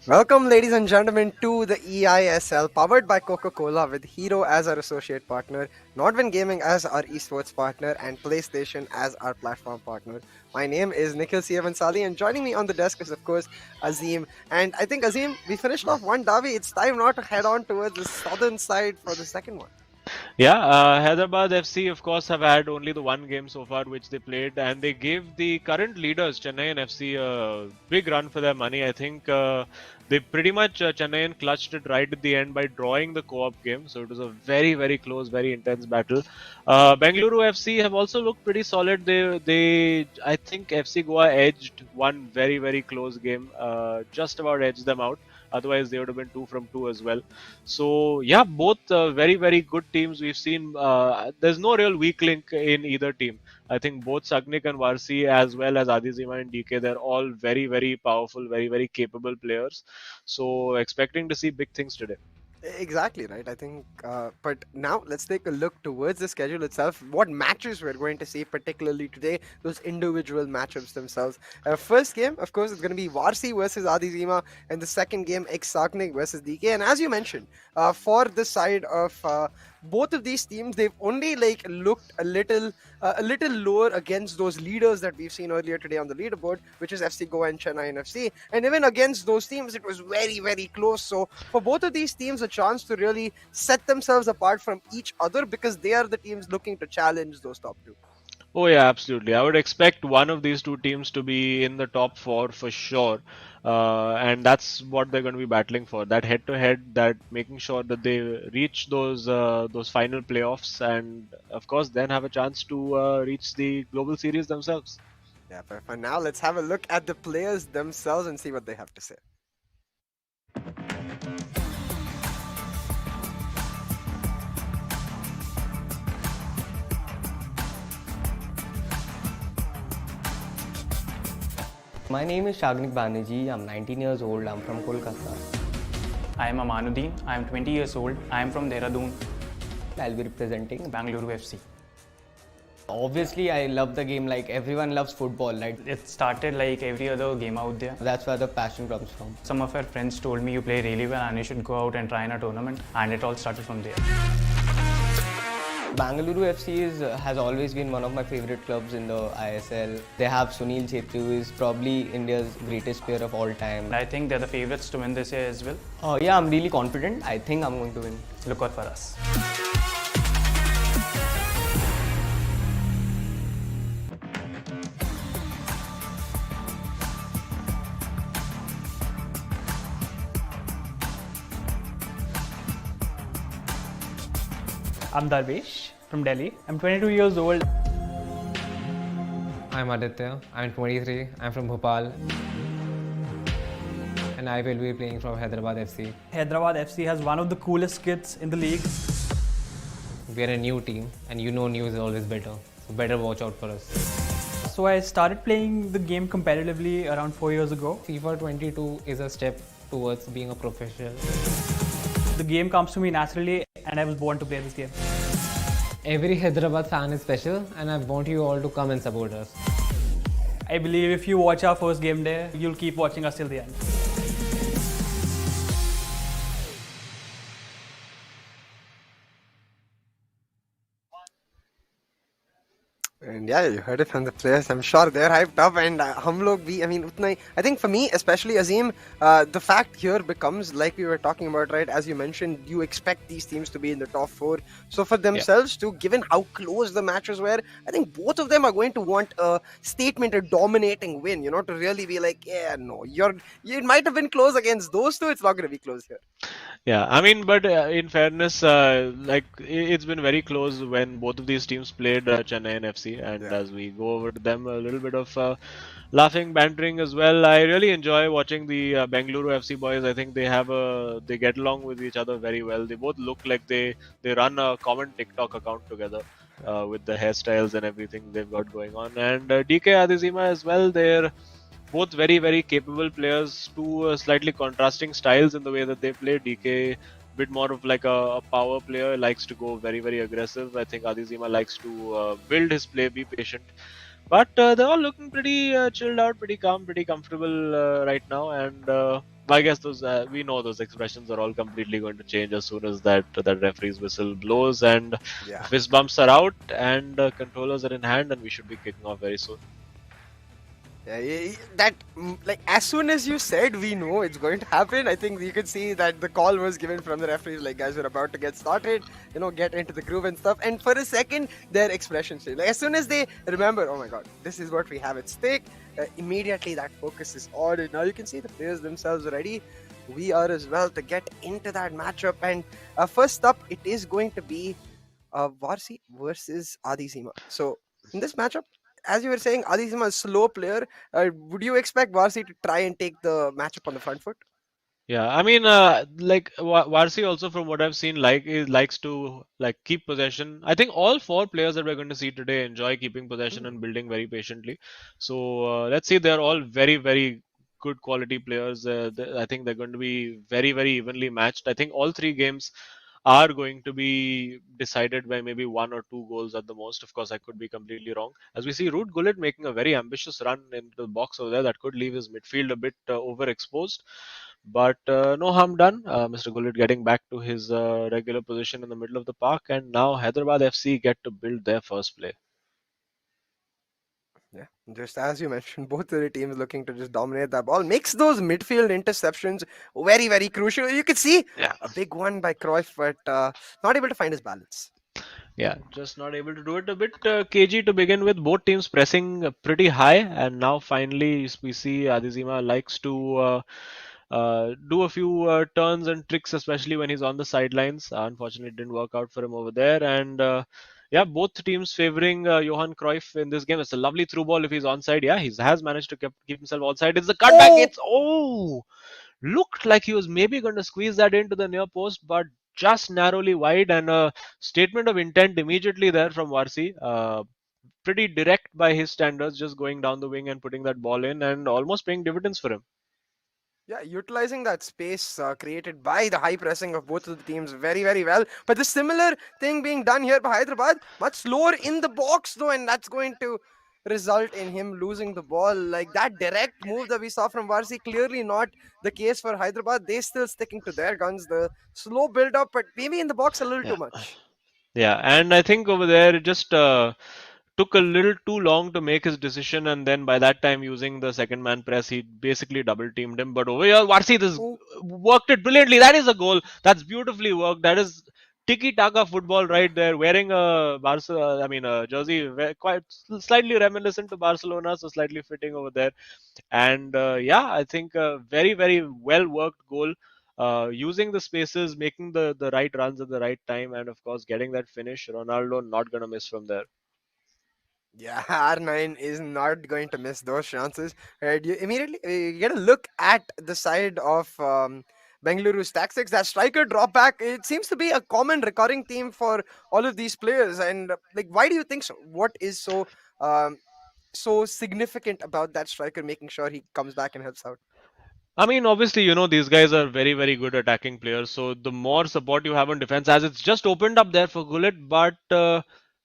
Welcome, ladies and gentlemen, to the eISL powered by Coca-Cola with Hero as our associate partner, Nordwin Gaming as our esports partner, and PlayStation as our platform partner. My name is Nikhil Siavansali, and joining me on the desk is, of course, Azim. And I think, Azim, we finished off one Davi. It's time now to head on towards the southern side for the second one. Yeah, Hyderabad FC, of course, have had only the one game so far which they played, and they gave the current leaders, Chennai and FC, a big run for their money. I think they pretty much, Chennai clutched it right at the end by drawing the co-op game, so it was a very, very close, very intense battle. Bengaluru FC have also looked pretty solid. I think FC Goa edged one very, very close game, just about edged them out. Otherwise, they would have been 2 from 2 as well. So yeah, both very very good teams. We've seen there's no real weak link in either team. I think both Sagnik and Varsi as well as Adizima and DK, they're all very very powerful, very very capable players. So expecting to see big things today. Exactly right. I think, but now let's take a look towards the schedule itself. What matches we're going to see, particularly today, those individual matchups themselves. First game, of course, it's going to be Varsi versus Adizima, and the second game, Exagnik versus DK. And as you mentioned, for the side of both of these teams, they've only like looked a little lower against those leaders that we've seen earlier today on the leaderboard, which is FC Goa and Chennai and FC. And even against those teams, it was very, very close. So for both of these teams, a chance to really set themselves apart from each other because they are the teams looking to challenge those top two. Oh yeah, absolutely. I would expect one of these two teams to be in the top four for sure, and that's what they're going to be battling for. That head-to-head, that making sure that they reach those final playoffs, and of course then have a chance to reach the global series themselves. Yeah, but for now, let's have a look at the players themselves and see what they have to say. My name is Shagnik Banerjee. I'm 19 years old. I'm from Kolkata. I am Amanuddin. I am 20 years old. I am from Dehradun, I'll be representing. Bangalore FC. Obviously, I love the game like everyone loves football, right? It started like every other game out there. That's where the passion comes from. Some of our friends told me you play really well and you should go out and try in a tournament, and it all started from there. Bangalore FC has always been one of my favorite clubs in the ISL. They have Sunil Chhetri, who is probably India's greatest player of all time. And I think they're the favorites to win this year as well. Yeah, I'm really confident. I think I'm going to win. Look out for us. I'm Darvesh from Delhi. I'm 22 years old. I'm Aditya. I'm 23. I'm from Bhopal. And I will be playing from Hyderabad FC. Hyderabad FC has one of the coolest kits in the league. We are a new team, and you know new is always better. So better watch out for us. So I started playing the game competitively around 4 years ago. FIFA 22 is a step towards being a professional. The game comes to me naturally and I was born to play this game. Every Hyderabad fan is special, and I want you all to come and support us. I believe if you watch our first game day, you'll keep watching us till the end. And yeah, you heard it from the players. I'm sure they're hyped up, and hum log bhi, I mean, utna hi, I think for me, especially Azim, the fact here becomes like we were talking about, right? As you mentioned, you expect these teams to be in the top four. So for themselves too, given how close the matches were, I think both of them are going to want a statement, a dominating win. To really be like, yeah, no, it might have been close against those two. It's not going to be close here. Yeah, I mean, but in fairness, it's been very close when both of these teams played Chennai and FC, and Yeah. as we go over to them, a little bit of laughing, bantering as well. I really enjoy watching the Bengaluru FC boys. I think they get along with each other very well. They both look like they run a common TikTok account together with the hairstyles and everything they've got going on. And DK Adizima as well. They're both very very capable players, two slightly contrasting styles in the way that they play. DK bit more of like a power player, likes to go very very aggressive. I think Adizima likes to build his play, be patient. But they're all looking pretty chilled out, pretty calm, pretty comfortable right now, and I guess those we know those expressions are all completely going to change as soon as that referee's whistle blows and Yeah. fist bumps are out and controllers are in hand, and we should be kicking off very soon. Yeah, that like as soon as you said we know it's going to happen, I think you could see that the call was given from the referees. Like, guys, we're about to get started. Get into the groove and stuff. And for a second, their expressions change. Like as soon as they remember, oh my god, this is what we have at stake. Immediately that focus is on. And now you can see the players themselves ready. We are as well to get into that matchup. And first up, it is going to be Varsi versus Adizima. So in this matchup, as you were saying, Adizima is a slow player. Would you expect Varsi to try and take the matchup on the front foot? Yeah, I mean, like Varsi also, from what I've seen, likes to like keep possession. I think all four players that we're going to see today enjoy keeping possession Mm. and building very patiently. So let's see, they're all very, very good quality players. I think they're going to be very, very evenly matched. I think all three games are going to be decided by maybe one or two goals at the most. Of course, I could be completely wrong. As we see, Root Gullit making a very ambitious run into the box over there, that could leave his midfield a bit overexposed. But no harm done. Mr. Gullit getting back to his regular position in the middle of the park, and now Hyderabad FC get to build their first play. Yeah, just as you mentioned, both of the teams looking to just dominate that ball makes those midfield interceptions very, very crucial. You could see Yeah. a big one by Cruyff, but not able to find his balance. Yeah, just not able to do it. A bit cagey to begin with. Both teams pressing pretty high, and now finally we see Adizima likes to do a few turns and tricks, especially when he's on the sidelines. Unfortunately, it didn't work out for him over there. And yeah, both teams favoring Johan Cruyff in this game. It's a lovely through ball if he's onside. Yeah, he has managed to keep himself onside. It's the cutback. Oh, It's looked like he was maybe going to squeeze that into the near post, but just narrowly wide, and a statement of intent immediately there from Varsi. Pretty direct by his standards, just going down the wing and putting that ball in and almost paying dividends for him. yeah, utilizing that space created by the high pressing of both of the teams very, very well. But the similar thing being done here by Hyderabad, much slower in the box though, and that's going to result in him losing the ball. Like that direct move that we saw from Varsi, clearly not the case for Hyderabad. They still sticking to their guns. The slow build up, but maybe in the box a little Yeah. too much. Yeah, and I think over there it just took a little too long to make his decision, and then by that time, using the second man press, he basically double teamed him. But over here, Varsi this Oh, worked it brilliantly. That is a goal. That's beautifully worked. That is tiki taka football right there. Wearing a a jersey quite slightly reminiscent to Barcelona, so slightly fitting over there. And yeah, I think a very, very well worked goal. Using the spaces, making the right runs at the right time, and of course getting that finish. Ronaldo not gonna miss from there. yeah, R9 is not going to miss those chances. Right? You immediately you get a look at the side of Bengaluru's tactics. That striker drop back, it seems to be a common recurring theme for all of these players. And like, why do you think so? What is so significant about that striker making sure he comes back and helps out? I mean, obviously, these guys are very, very good attacking players. So the more support you have on defense, as it's just opened up there for Gullit, but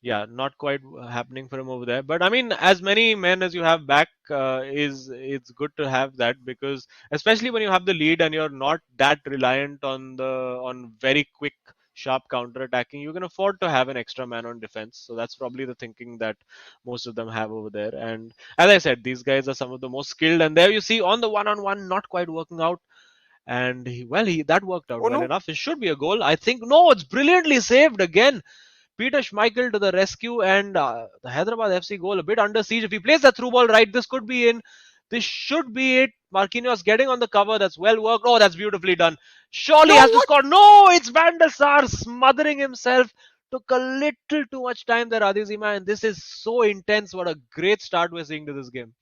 yeah, not quite happening for him over there. But I mean, as many men as you have back, is it's good to have that, because especially when you have the lead and you're not that reliant on very quick, sharp counter attacking, you can afford to have an extra man on defense. So that's probably the thinking that most of them have over there. And as I said, these guys are some of the most skilled. And there you see on the one-on-one, not quite working out. And he that worked out Oh well no. enough. It should be a goal. I think no, it's brilliantly saved again. Peter Schmeichel to the rescue, and the Hyderabad FC goal a bit under siege. If he plays that through ball right, this could be in. This should be it. Marquinhos getting on the cover. That's well worked. Oh, that's beautifully done. Surely No, has to what? score. No, it's Van der Sar smothering himself. Took a little too much time there, Adizima, and this is so intense. What a great start we're seeing to this game.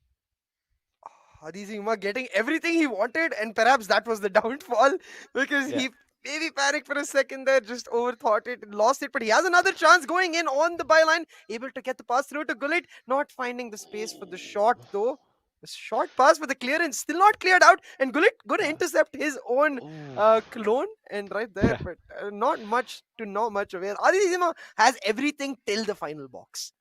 Hadi Uma getting everything he wanted, and perhaps that was the downfall because Yeah. he maybe panicked for a second there, just overthought it, lost it. But he has another chance going in on the byline, able to get the pass through to Gullit, not finding the space for the shot though. The short pass for the clearance still not cleared out, and Gullit going to intercept his own Oh. clone and right there, Yeah. but not much to not much avail. Adi has everything till the final box.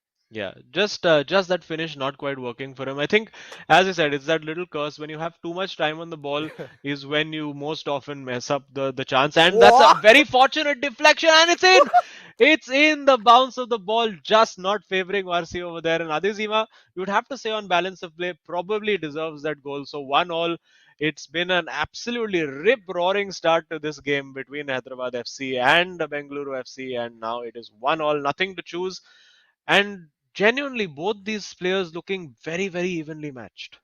just that finish not quite working for him. I think, as I said, it's that little curse. When you have too much time on the ball, is when you most often mess up the chance. And that's a What? very fortunate deflection, and it's in. It's in the bounce of the ball, just not favoring Varsi over there. And Adizima, you would have to say on balance of play, probably deserves that goal. So 1-1. It's been an absolutely rip-roaring start to this game between Hyderabad FC and Bengaluru FC, and now it is 1-1, nothing to choose. And genuinely, both these players looking very, very evenly matched.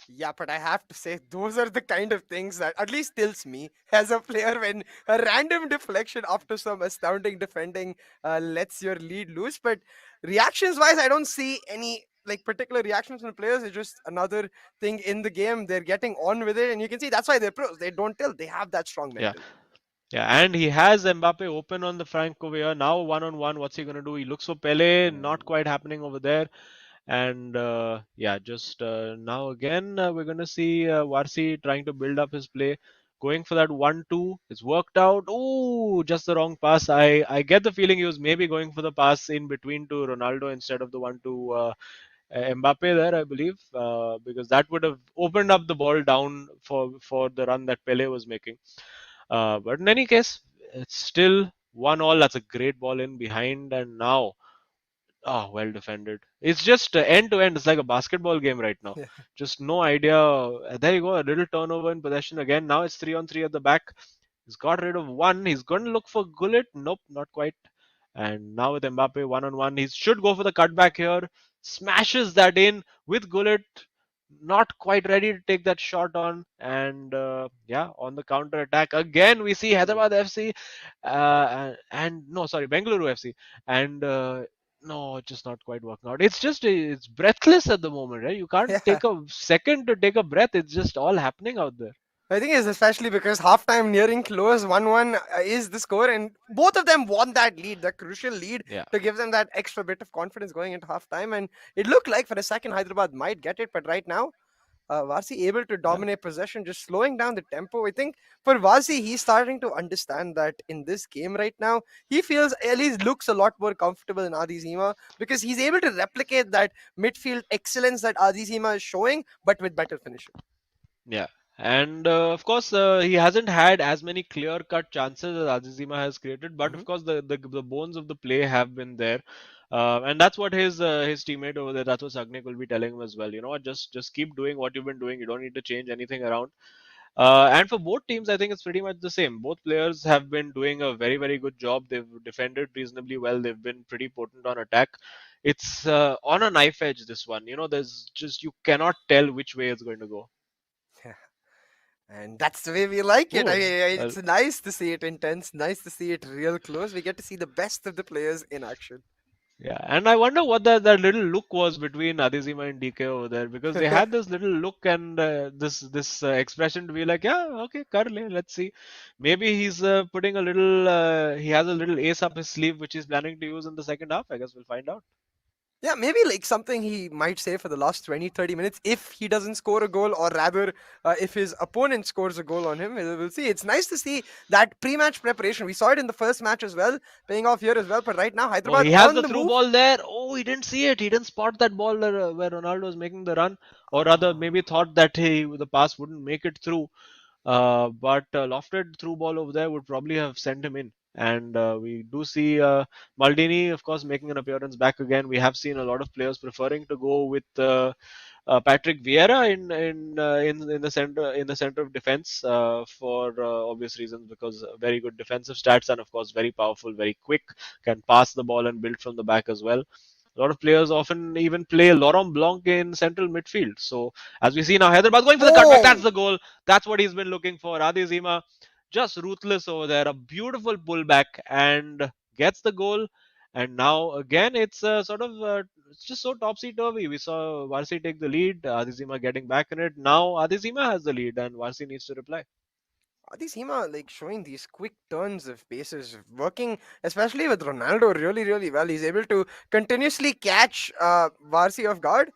Yeah, but I have to say, those are the kind of things that at least tilts me as a player when a random deflection after some astounding defending lets your lead loose. But reactions wise, I don't see any like particular reactions from the players. It's just another thing in the game. They're getting on with it, and you can see that's why they're pros. They don't tilt. They have that strong Yeah. mental. Yeah, and he has Mbappe open on the Franco Villa. Now 1-on-1, what's he going to do? He looks for Pele, not quite happening over there. And yeah, just now again, we're going to see Varsi trying to build up his play, going for that 1-2. It's worked out. Oh, just the wrong pass. I get the feeling he was maybe going for the pass in between to Ronaldo instead of the one to Mbappe there, I believe, because that would have opened up the ball down for the run that Pele was making. But in any case, it's still 1-1. That's a great ball in behind, and now, oh, well defended. It's just end to end. It's like a basketball game right now. Just no idea. There you go, a little turnover in possession again. Now it's 3-on-3 at the back. He's got rid of one. He's going to look for Gullit. Nope, not quite. And now with Mbappe 1-on-1, he should go for the cutback here. Smashes that in with Gullit. Not quite ready to take that shot on. And yeah, on the counter attack again, we see Hyderabad FC and no, sorry, Bengaluru FC. And no, just not quite working out. It's just it's breathless at the moment, right? You can't Yeah. take a second to take a breath. It's just all happening out there. I think it's especially because halftime nearing close, 1-1 is the score, and both of them want that lead, the crucial lead, Yeah. to give them that extra bit of confidence going into halftime. And it looked like for a second Hyderabad might get it, but right now, Varsi able to Yeah. dominate possession, just slowing down the tempo. I think for Varsi, he's starting to understand that in this game right now, he feels at least looks a lot more comfortable in Adi Zima because he's able to replicate that midfield excellence that Adi Zima is showing, but with better finishing. Yeah. And of course, he hasn't had as many clear-cut chances as Azizima has created, but Hmm. of course, the bones of the play have been there, and that's what his teammate over there, that's what Sagnik will be telling him as well. You know what? Just keep doing what you've been doing. You don't need to change anything around. And for both teams, I think it's pretty much the same. Both players have been doing a very very good job. They've defended reasonably well. They've been pretty potent on attack. It's on a knife edge. This one, you know, there's just you cannot tell which way it's going to go. And that's the way we like it. I Oh, mean, uh, it's nice to see it intense, nice to see it real close. We get to see the best of the players in action. yeah, and I wonder what that little look was between Adizima and DK over there because they had this little look and this expression to be like, yeah, okay, Karle, let's see. Maybe he's putting a little, he has a little ace up his sleeve which he's planning to use in the second half. I guess we'll find out. Yeah, maybe like something he might say for the last 20, 30 minutes if he doesn't score a goal, or rather, if his opponent scores a goal on him. We'll see. It's nice to see that pre match preparation. We saw it in the first match as well, paying off here as well. But right now, Oh, Hyderabad he has on the the through move. ball there. Oh, he didn't see it. He didn't spot that ball where Ronaldo was making the run, or rather, Ah. maybe thought that the pass wouldn't make it through. But lofted through ball over there would probably have sent him in. And we do see Maldini, of course, making an appearance back again. We have seen a lot of players preferring to go with Patrick Vieira in the center of defense for obvious reasons because very good defensive stats and of course very powerful, very quick, can pass the ball and build from the back as well. A lot of players often even play Laurent Blanc in central midfield. So as we see now, Hyderabad going for the cutback. That's Oh, the goal. That's what he's been looking for. Adi Zima just ruthless over there. A beautiful pullback and gets the goal. And now again, it's it's just so topsy turvy. We saw Varsi take the lead, Adizima getting back in it. Now Adizima has the lead, and Varsi needs to reply. these Hema like showing these quick turns of paces, working especially with Ronaldo really, really well. He's able to continuously catch Varsi off guard.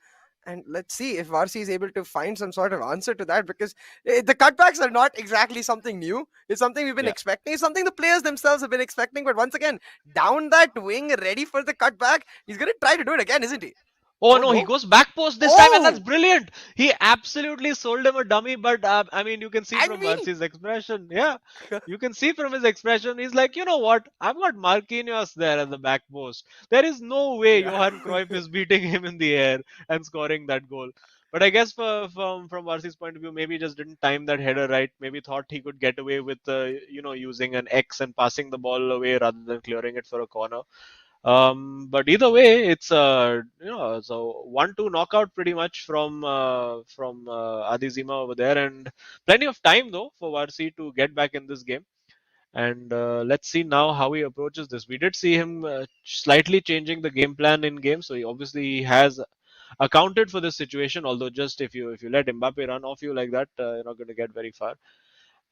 And let's see if Varsi is able to find some sort of answer to that, because the cutbacks are not exactly something new. It's something we've been Yeah. expecting. It's something the players themselves have been expecting. But once again, down that wing, ready for the cutback, he's going to try to do it again, isn't he? Oh Oh, no, he no. goes back post this time, and that's Oh, brilliant. He absolutely sold him a dummy, but I mean, you can see and from we. Varsi's expression. Yeah, you can see from his expression. He's like, you know what? I've got Marquinhos there at the back post. There is no way Yeah. Johan Cruyff is beating him in the air and scoring that goal. But I guess from Varsi's point of view, maybe he just didn't time that header right. Maybe thought he could get away with using an X and passing the ball away rather than clearing it for a corner. But either way, it's a 1-2 knockout pretty much from Adizima over there, and plenty of time though for Varsi to get back in this game. And let's see now how he approaches this. We did see him slightly changing the game plan in game, so he obviously has accounted for this situation. Although just if you let Mbappe run off you like that, you're not going to get very far.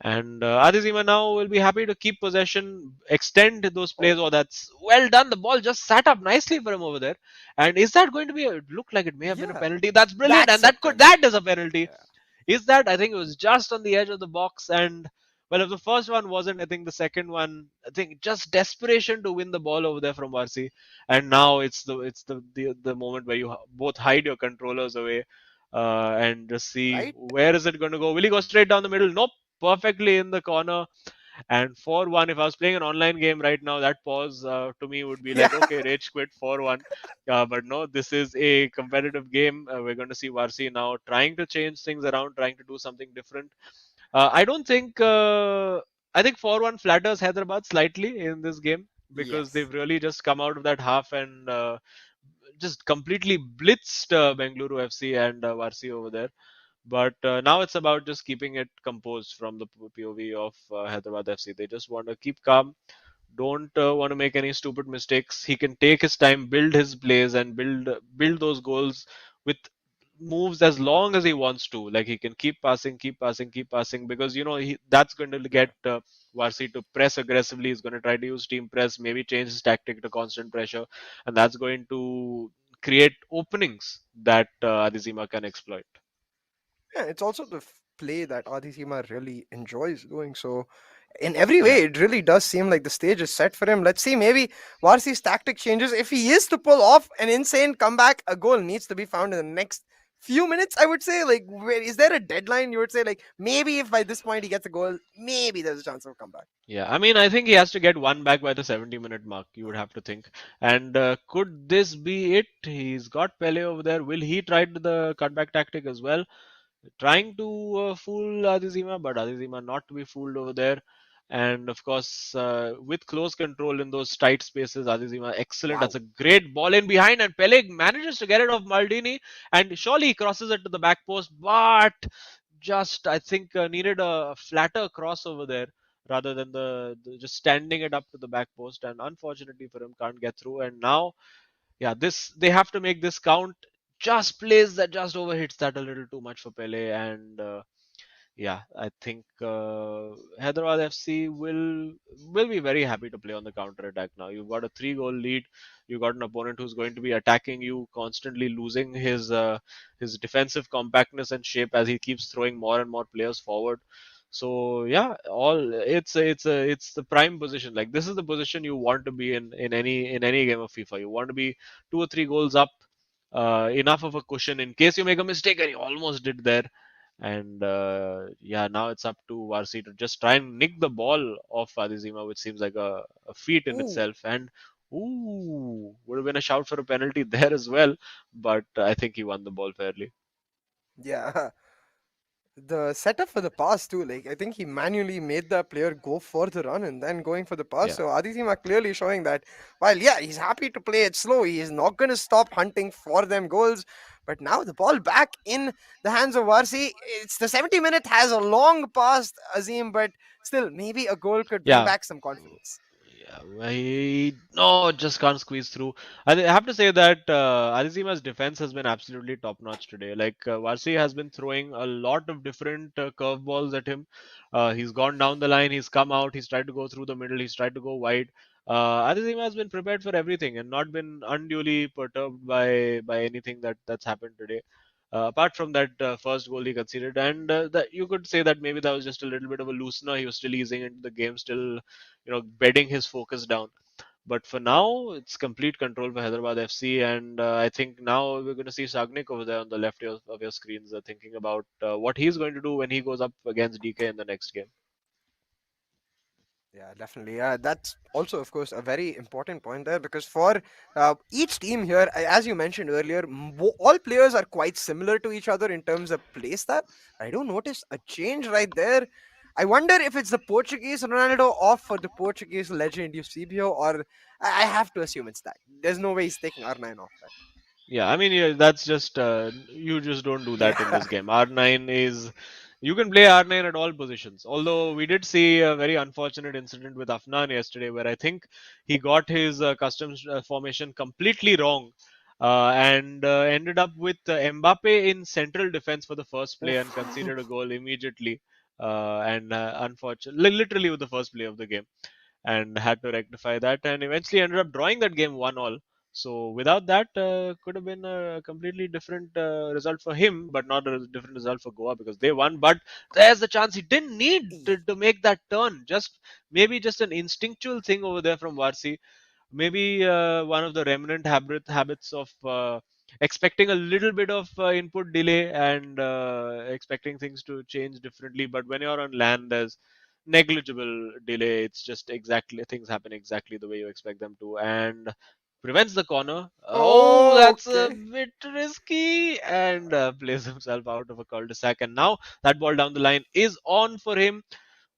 And Adizima now will be happy to keep possession, extend those plays. Oh, Oh, that's well done. The ball just sat up nicely for him over there. And is that going to be? It looked like it may have been a yeah. penalty. That's brilliant. And That's a that penalty. is a penalty. Yeah. Is that? I think it was just on the edge of the box. And well, if the first one wasn't, I think the second one, I think just desperation to win the ball over there from Varsi. And now it's the moment where you both hide your controllers away and just see Right? where is it going to go. Will he go straight down the middle? Nope, perfectly in the corner. And 4-1, if I was playing an online game right now, that pause to me would be Yeah. like, okay, rage quit 4-1. But no, this is a competitive game. We're going to see Varsi now trying to change things around, trying to do something different. I don't think, I think 4-1 flatters Hyderabad slightly in this game because Yes. they've really just come out of that half and just completely blitzed Bengaluru FC and Varsi over there. But now it's about just keeping it composed from the POV of Hyderabad FC. They just want to keep calm, don't want to make any stupid mistakes. He can take his time, build his plays, and build those goals with moves as long as he wants to. Like he can keep passing, keep passing, keep passing, because that's going to Yeah. get Varsi to press aggressively. He's going to try to use team press, maybe change his tactic to constant pressure, and that's going to create openings that Adizima can exploit. Yeah, it's also the play that Adisima really enjoys doing. So, in every Yeah. way, it really does seem like the stage is set for him. Let's see, maybe Varsi's tactic changes. If he is to pull off an insane comeback, a goal needs to be found in the next few minutes, I would say. Like, is there a deadline you would say? Like, maybe if by this point he gets a goal, maybe there's a chance of a comeback. Yeah, I mean, I think he has to get one back by the 70-minute mark, you would have to think. And could this be it? He's got Pele over there. Will he try the cutback tactic as well? Trying to fool Adizima, but Adizima not to be fooled over there. And of course, with close control in those tight spaces, Adizima excellent. That's Wow. a great ball in behind, and Pele manages to get it off Maldini, and surely he crosses it to the back post, but just I think needed a flatter cross over there rather than the just standing it up to the back post, and unfortunately for him, can't get through. And now, yeah, this they have to make this count. Just plays that just overhits that a little too much for Pele, and yeah, I think Hyderabad FC will be very happy to play on the counter attack now. You've got a 3-goal lead. You've got an opponent who's going to be attacking you, constantly losing his defensive compactness and shape as he keeps throwing more and more players forward. So yeah, all it's the prime position. Like this is the position you want to be in any game of FIFA. You want to be 2 or 3 goals up, enough of a cushion in case you make a mistake, and you almost did there. And yeah, now it's up to Varsi to just try and nick the ball off Adizima, which seems like a feat in Ooh. itself. And ooh, would have been a shout for a penalty there as well, but I think he won the ball fairly. Yeah. The setup for the pass too, like I think he manually made the player go for the run and then going for the pass. Yeah. So Adithima clearly showing that while yeah, he's happy to play it slow, he is not gonna stop hunting for them goals. But now the ball back in the hands of Varsi. It's the 70 minute has a long past Azim, but still maybe a goal could bring Yeah, back some confidence. yeah, no, just can't squeeze through. I have to say that Arizima's defense has been absolutely top notch today. Like Varsi has been throwing a lot of different curveballs at him. He's gone down the line, he's come out, he's tried to go through the middle, he's tried to go wide. Arizima has been prepared for everything and not been unduly perturbed by anything that's happened today. Apart from that first goal he conceded, and that you could say that maybe that was just a little bit of a loosener. He was still easing into the game, still bedding his focus down. But for now, it's complete control for Hyderabad FC, and I think now we're going to see Sagnik over there on the left of your screens, thinking about what he's going to do when he goes up against DK in the next game. Yeah, definitely. That's also, of course, a very important point there because for each team here, as you mentioned earlier, all players are quite similar to each other in terms of play style. I don't notice a change right there. I wonder if it's the Portuguese Ronaldo off for the Portuguese legend Eusebio, or I have to assume it's that. There's no way he's taking R9 off, right? Yeah, I mean, yeah, that's just you just don't do that in Yeah. this game. R9 is you can play R9 at all positions. Although we did see a very unfortunate incident with Afnan yesterday, where I think he got his customs formation completely wrong, and ended up with Mbappe in central defense for the first play and Oof. conceded a goal immediately. And unfortunately, literally with the first play of the game, and had to rectify that, and eventually ended up drawing that game 1-1. So without that, could have been a completely different result for him, but not a different result for Goa because they won. But there's the chance he didn't need to make that turn. Just maybe just an instinctual thing over there from Varsi. Maybe one of the remnant habits of expecting a little bit of input delay and expecting things to change differently. But when you're on land, there's negligible delay. It's just exactly things happen exactly the way you expect them to, and prevents the corner. Oh, that's a Okay. bit risky, and plays himself out of a cul-de-sac. And now that ball down the line is on for him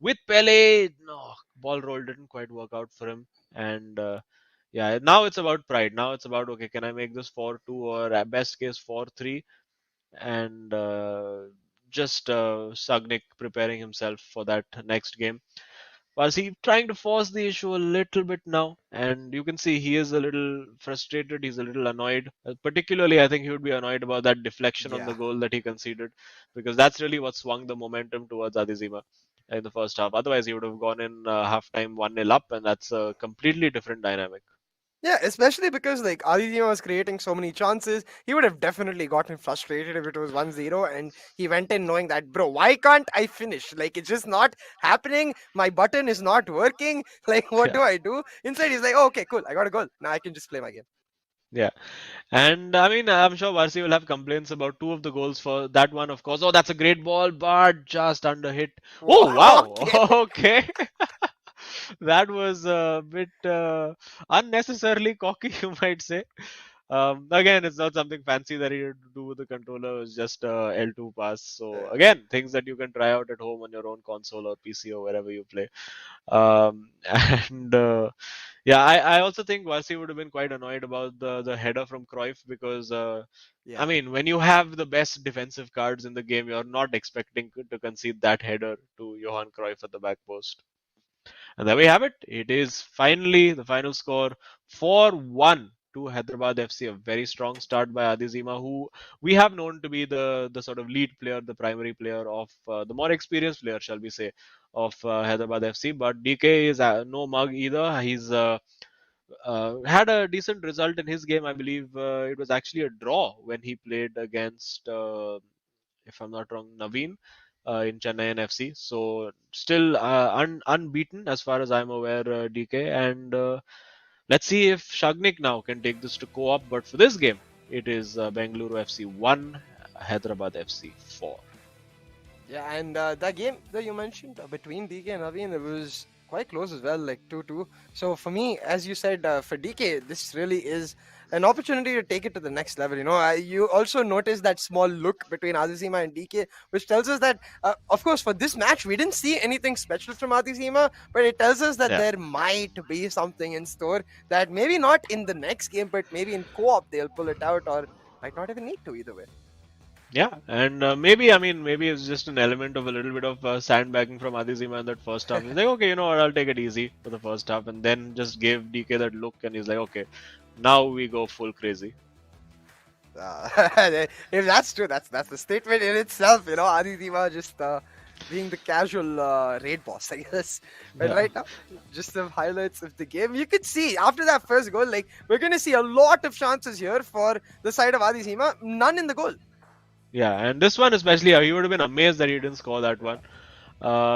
with Pele. No, ball roll didn't quite work out for him, and yeah, now it's about pride. Now it's about okay, can I make this 4-2 or at best case 4-3, and just Sagnik preparing himself for that next game. Was he trying to force the issue a little bit now? And you can see he is a little frustrated. He's a little annoyed. Particularly, I think he would be annoyed about that deflection on the Yeah. goal that he conceded, because that's really what swung the momentum towards Adizima in the first half. Otherwise, he would have gone in halftime 1-0 up, and that's a completely different dynamic. Yeah, especially because like Aditya was creating so many chances, he would have definitely gotten frustrated if it was 1-0 and he went in knowing that, bro, why can't I finish? Like it's just not happening. My button is not working. Like what Yeah. do I do? Inside he's like, oh, okay, cool. I got a goal. Now I can just play my game. Yeah. And I mean, I'm sure Varsi will have complaints about two of the goals for that one, of course. Oh, that's a great ball, but just under hit. Oh, wow. Okay. Okay. That was a bit unnecessarily cocky, you might say. Again, it's not something fancy that he had to do with the controller. It's just a L2 pass. So Yeah. again, things that you can try out at home on your own console or PC or wherever you play. And yeah, I also think Vasi would have been quite annoyed about the header from Cruyff because I Yeah. mean, when you have the best defensive cards in the game, you're not expecting to concede that header to Johan Cruyff at the back post. And there we have it. It is finally the final score 4-1 to Hyderabad FC. A very strong start by Adizima, who we have known to be the sort of lead player, the primary player of the more experienced player, shall we say, of Hyderabad FC. But DK is no mug either. He's had a decent result in his game. I believe it was actually a draw when he played against, if I'm not wrong, Naveen in Chennai FC. So still unbeaten as far as I'm aware, DK. And let's see if Shagnik now can take this to co-op. But for this game, it is Bengaluru FC 1, Hyderabad FC 4. Yeah, and that game that you mentioned between DK and Naveen, it was quite close as well, like 2-2. So for me, as you said, for DK, this really is an opportunity to take it to the next level. You also notice that small look between Adizima and DK, which tells us that, of course, for this match, we didn't see anything special from Adizima, but it tells us that Yeah. there might be something in store that maybe not in the next game, but maybe in co-op they'll pull it out, or might not even need to either way. Yeah, and maybe I mean maybe it's just an element of a little bit of sandbagging from Adizima in that first half. He's like, okay, you know what, I'll take it easy for the first half, and then just gave DK that look, and he's like, okay, now we go full crazy. Uh, if that's true, that's the statement in itself. Aditya just being the casual raid boss, I guess. But Yeah. right now, just some highlights of the game. You could see after that first goal, like we're gonna see a lot of chances here for the side of Adizima. None in the goal. Yeah, and this one especially, he would have been amazed that he didn't score that one.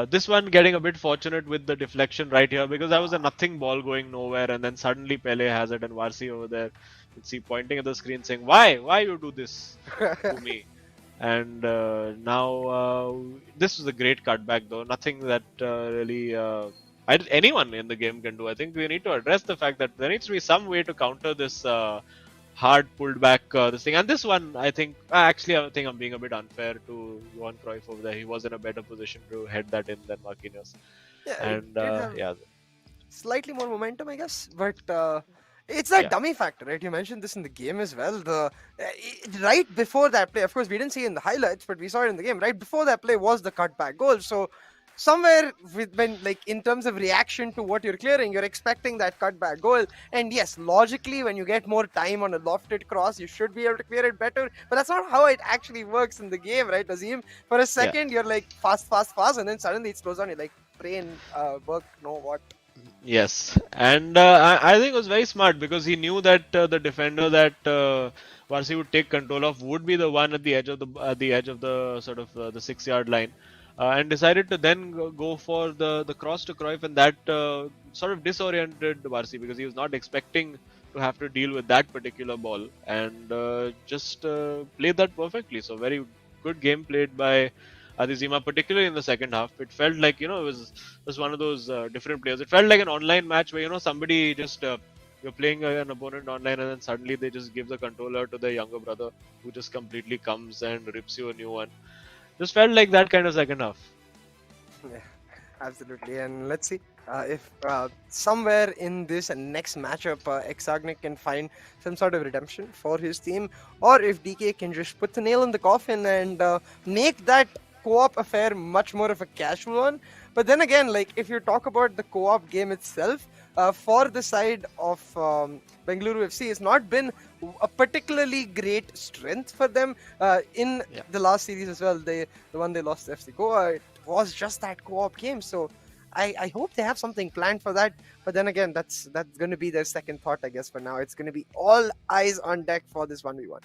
This one getting a bit fortunate with the deflection right here because that was a nothing ball going nowhere, and then suddenly Pele has it, and Varsi over there, you can see pointing at the screen saying, "Why you do this to me?" And now this was a great cutback though. Nothing that really anyone in the game can do. I think we need to address the fact that there needs to be some way to counter this. Hard pulled back this thing. And this one, I think, actually, I think I'm being a bit unfair to Johan Cruyff over there. He was in a better position to head that in than Marquinhos. Yeah, it And did have yeah, slightly more momentum, I guess, but it's that yeah, dummy factor, right? You mentioned this in the game as well. Right before that play, of course, we didn't see it in the highlights, but we saw it in the game. Right before that play was the cutback goal. So somewhere when like in terms of reaction to what you're clearing, you're expecting that cutback goal. And yes, logically, when you get more time on a lofted cross, you should be able to clear it better. But that's not how it actually works in the game, right, Azim? For a yeah. second, you're like fast, fast, fast, and then suddenly it slows down. You're like, brain work, no what. Yes, and I think it was very smart because he knew that the defender that Varsi would take control of would be the one at the edge of the sort of the 6 yard line, and decided to then go for the cross to Cruyff, and that sort of disoriented Varsi because he was not expecting to have to deal with that particular ball, and just played that perfectly. So very good game played by Adizima, particularly in the second half. It felt like, it was one of those different players. It felt like an online match where, somebody just, you're playing an opponent online and then suddenly they just give the controller to their younger brother who just completely comes and rips you a new one. Just felt like that kind of second half. Yeah, absolutely. And let's see if somewhere in this next matchup, Exagnic can find some sort of redemption for his team, or if DK can just put the nail in the coffin and make that co-op affair much more of a casual one. But then again, like if you talk about the co-op game itself, for the side of Bengaluru FC, it's not been a particularly great strength for them in Yeah. the last series as well. The one they lost to FC Goa, it was just that co-op game. So I hope they have something planned for that. But then again, that's going to be their second thought, I guess. For now, it's going to be all eyes on deck for this 1v1.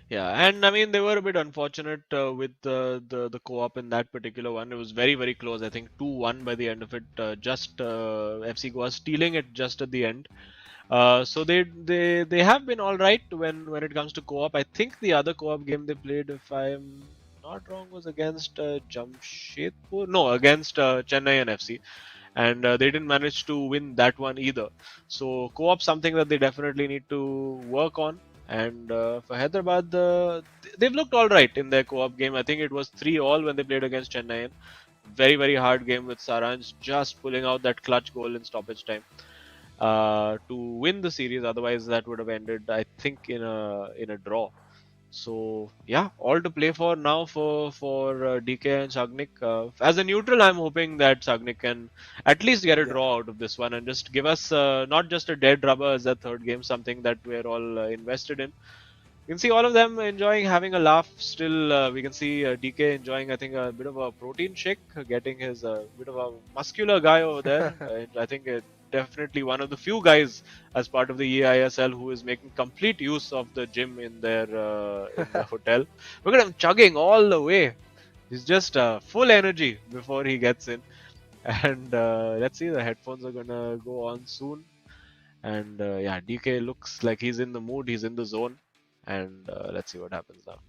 Yeah, and I mean they were a bit unfortunate with the co-op in that particular one. It was very very close. I think 2-1 by the end of it. Just FC Goa stealing it just at the end. So they have been all right when it comes to co-op. I think the other co-op game they played, if I'm not wrong, was against Jamshedpur. No, against Chennai and FC, and they didn't manage to win that one either. So co-op something that they definitely need to work on. And for Hyderabad, they've looked all right in their co-op game. I think it was 3-all when they played against Chennai. Very very hard game with Saranj just pulling out that clutch goal in stoppage time to win the series. Otherwise, that would have ended, I think, in a draw. So yeah, all to play for now for DK and Sagnik. As a neutral, I'm hoping that Sagnik can at least get a Yeah. draw out of this one and just give us not just a dead rubber as that third game, something that we're all invested in. You can see all of them enjoying having a laugh. Still, we can see DK enjoying, I think, a bit of a protein shake, getting his bit of a muscular guy over there. And I think definitely one of the few guys as part of the eISL who is making complete use of the gym in their hotel. Look at him chugging all the way. He's just full energy before he gets in. And let's see, the headphones are gonna go on soon. And yeah, DK looks like he's in the mood, he's in the zone. And let's see what happens now.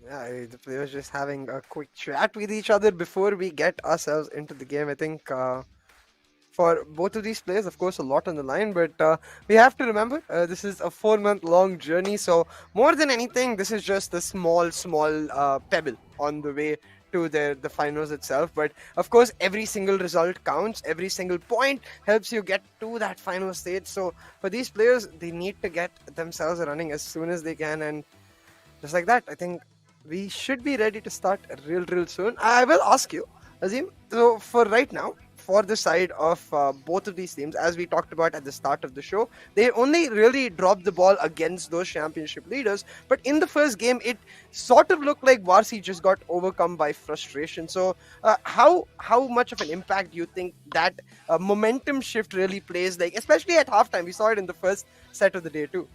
Yeah, the players just having a quick chat with each other before we get ourselves into the game. I think for both of these players, of course, a lot on the line, but we have to remember this is a 4-month long journey. So more than anything, this is just a small pebble on the way to the finals itself. But of course, every single result counts. Every single point helps you get to that final stage. So for these players, they need to get themselves running as soon as they can, and just like that, I think we should be ready to start real soon. I will ask you, Azim. So for right now, for the side of both of these teams, as we talked about at the start of the show, they only really dropped the ball against those championship leaders. But in the first game, it sort of looked like Varsi just got overcome by frustration. So how much of an impact do you think that momentum shift really plays? Like especially at halftime, we saw it in the first set of the day too.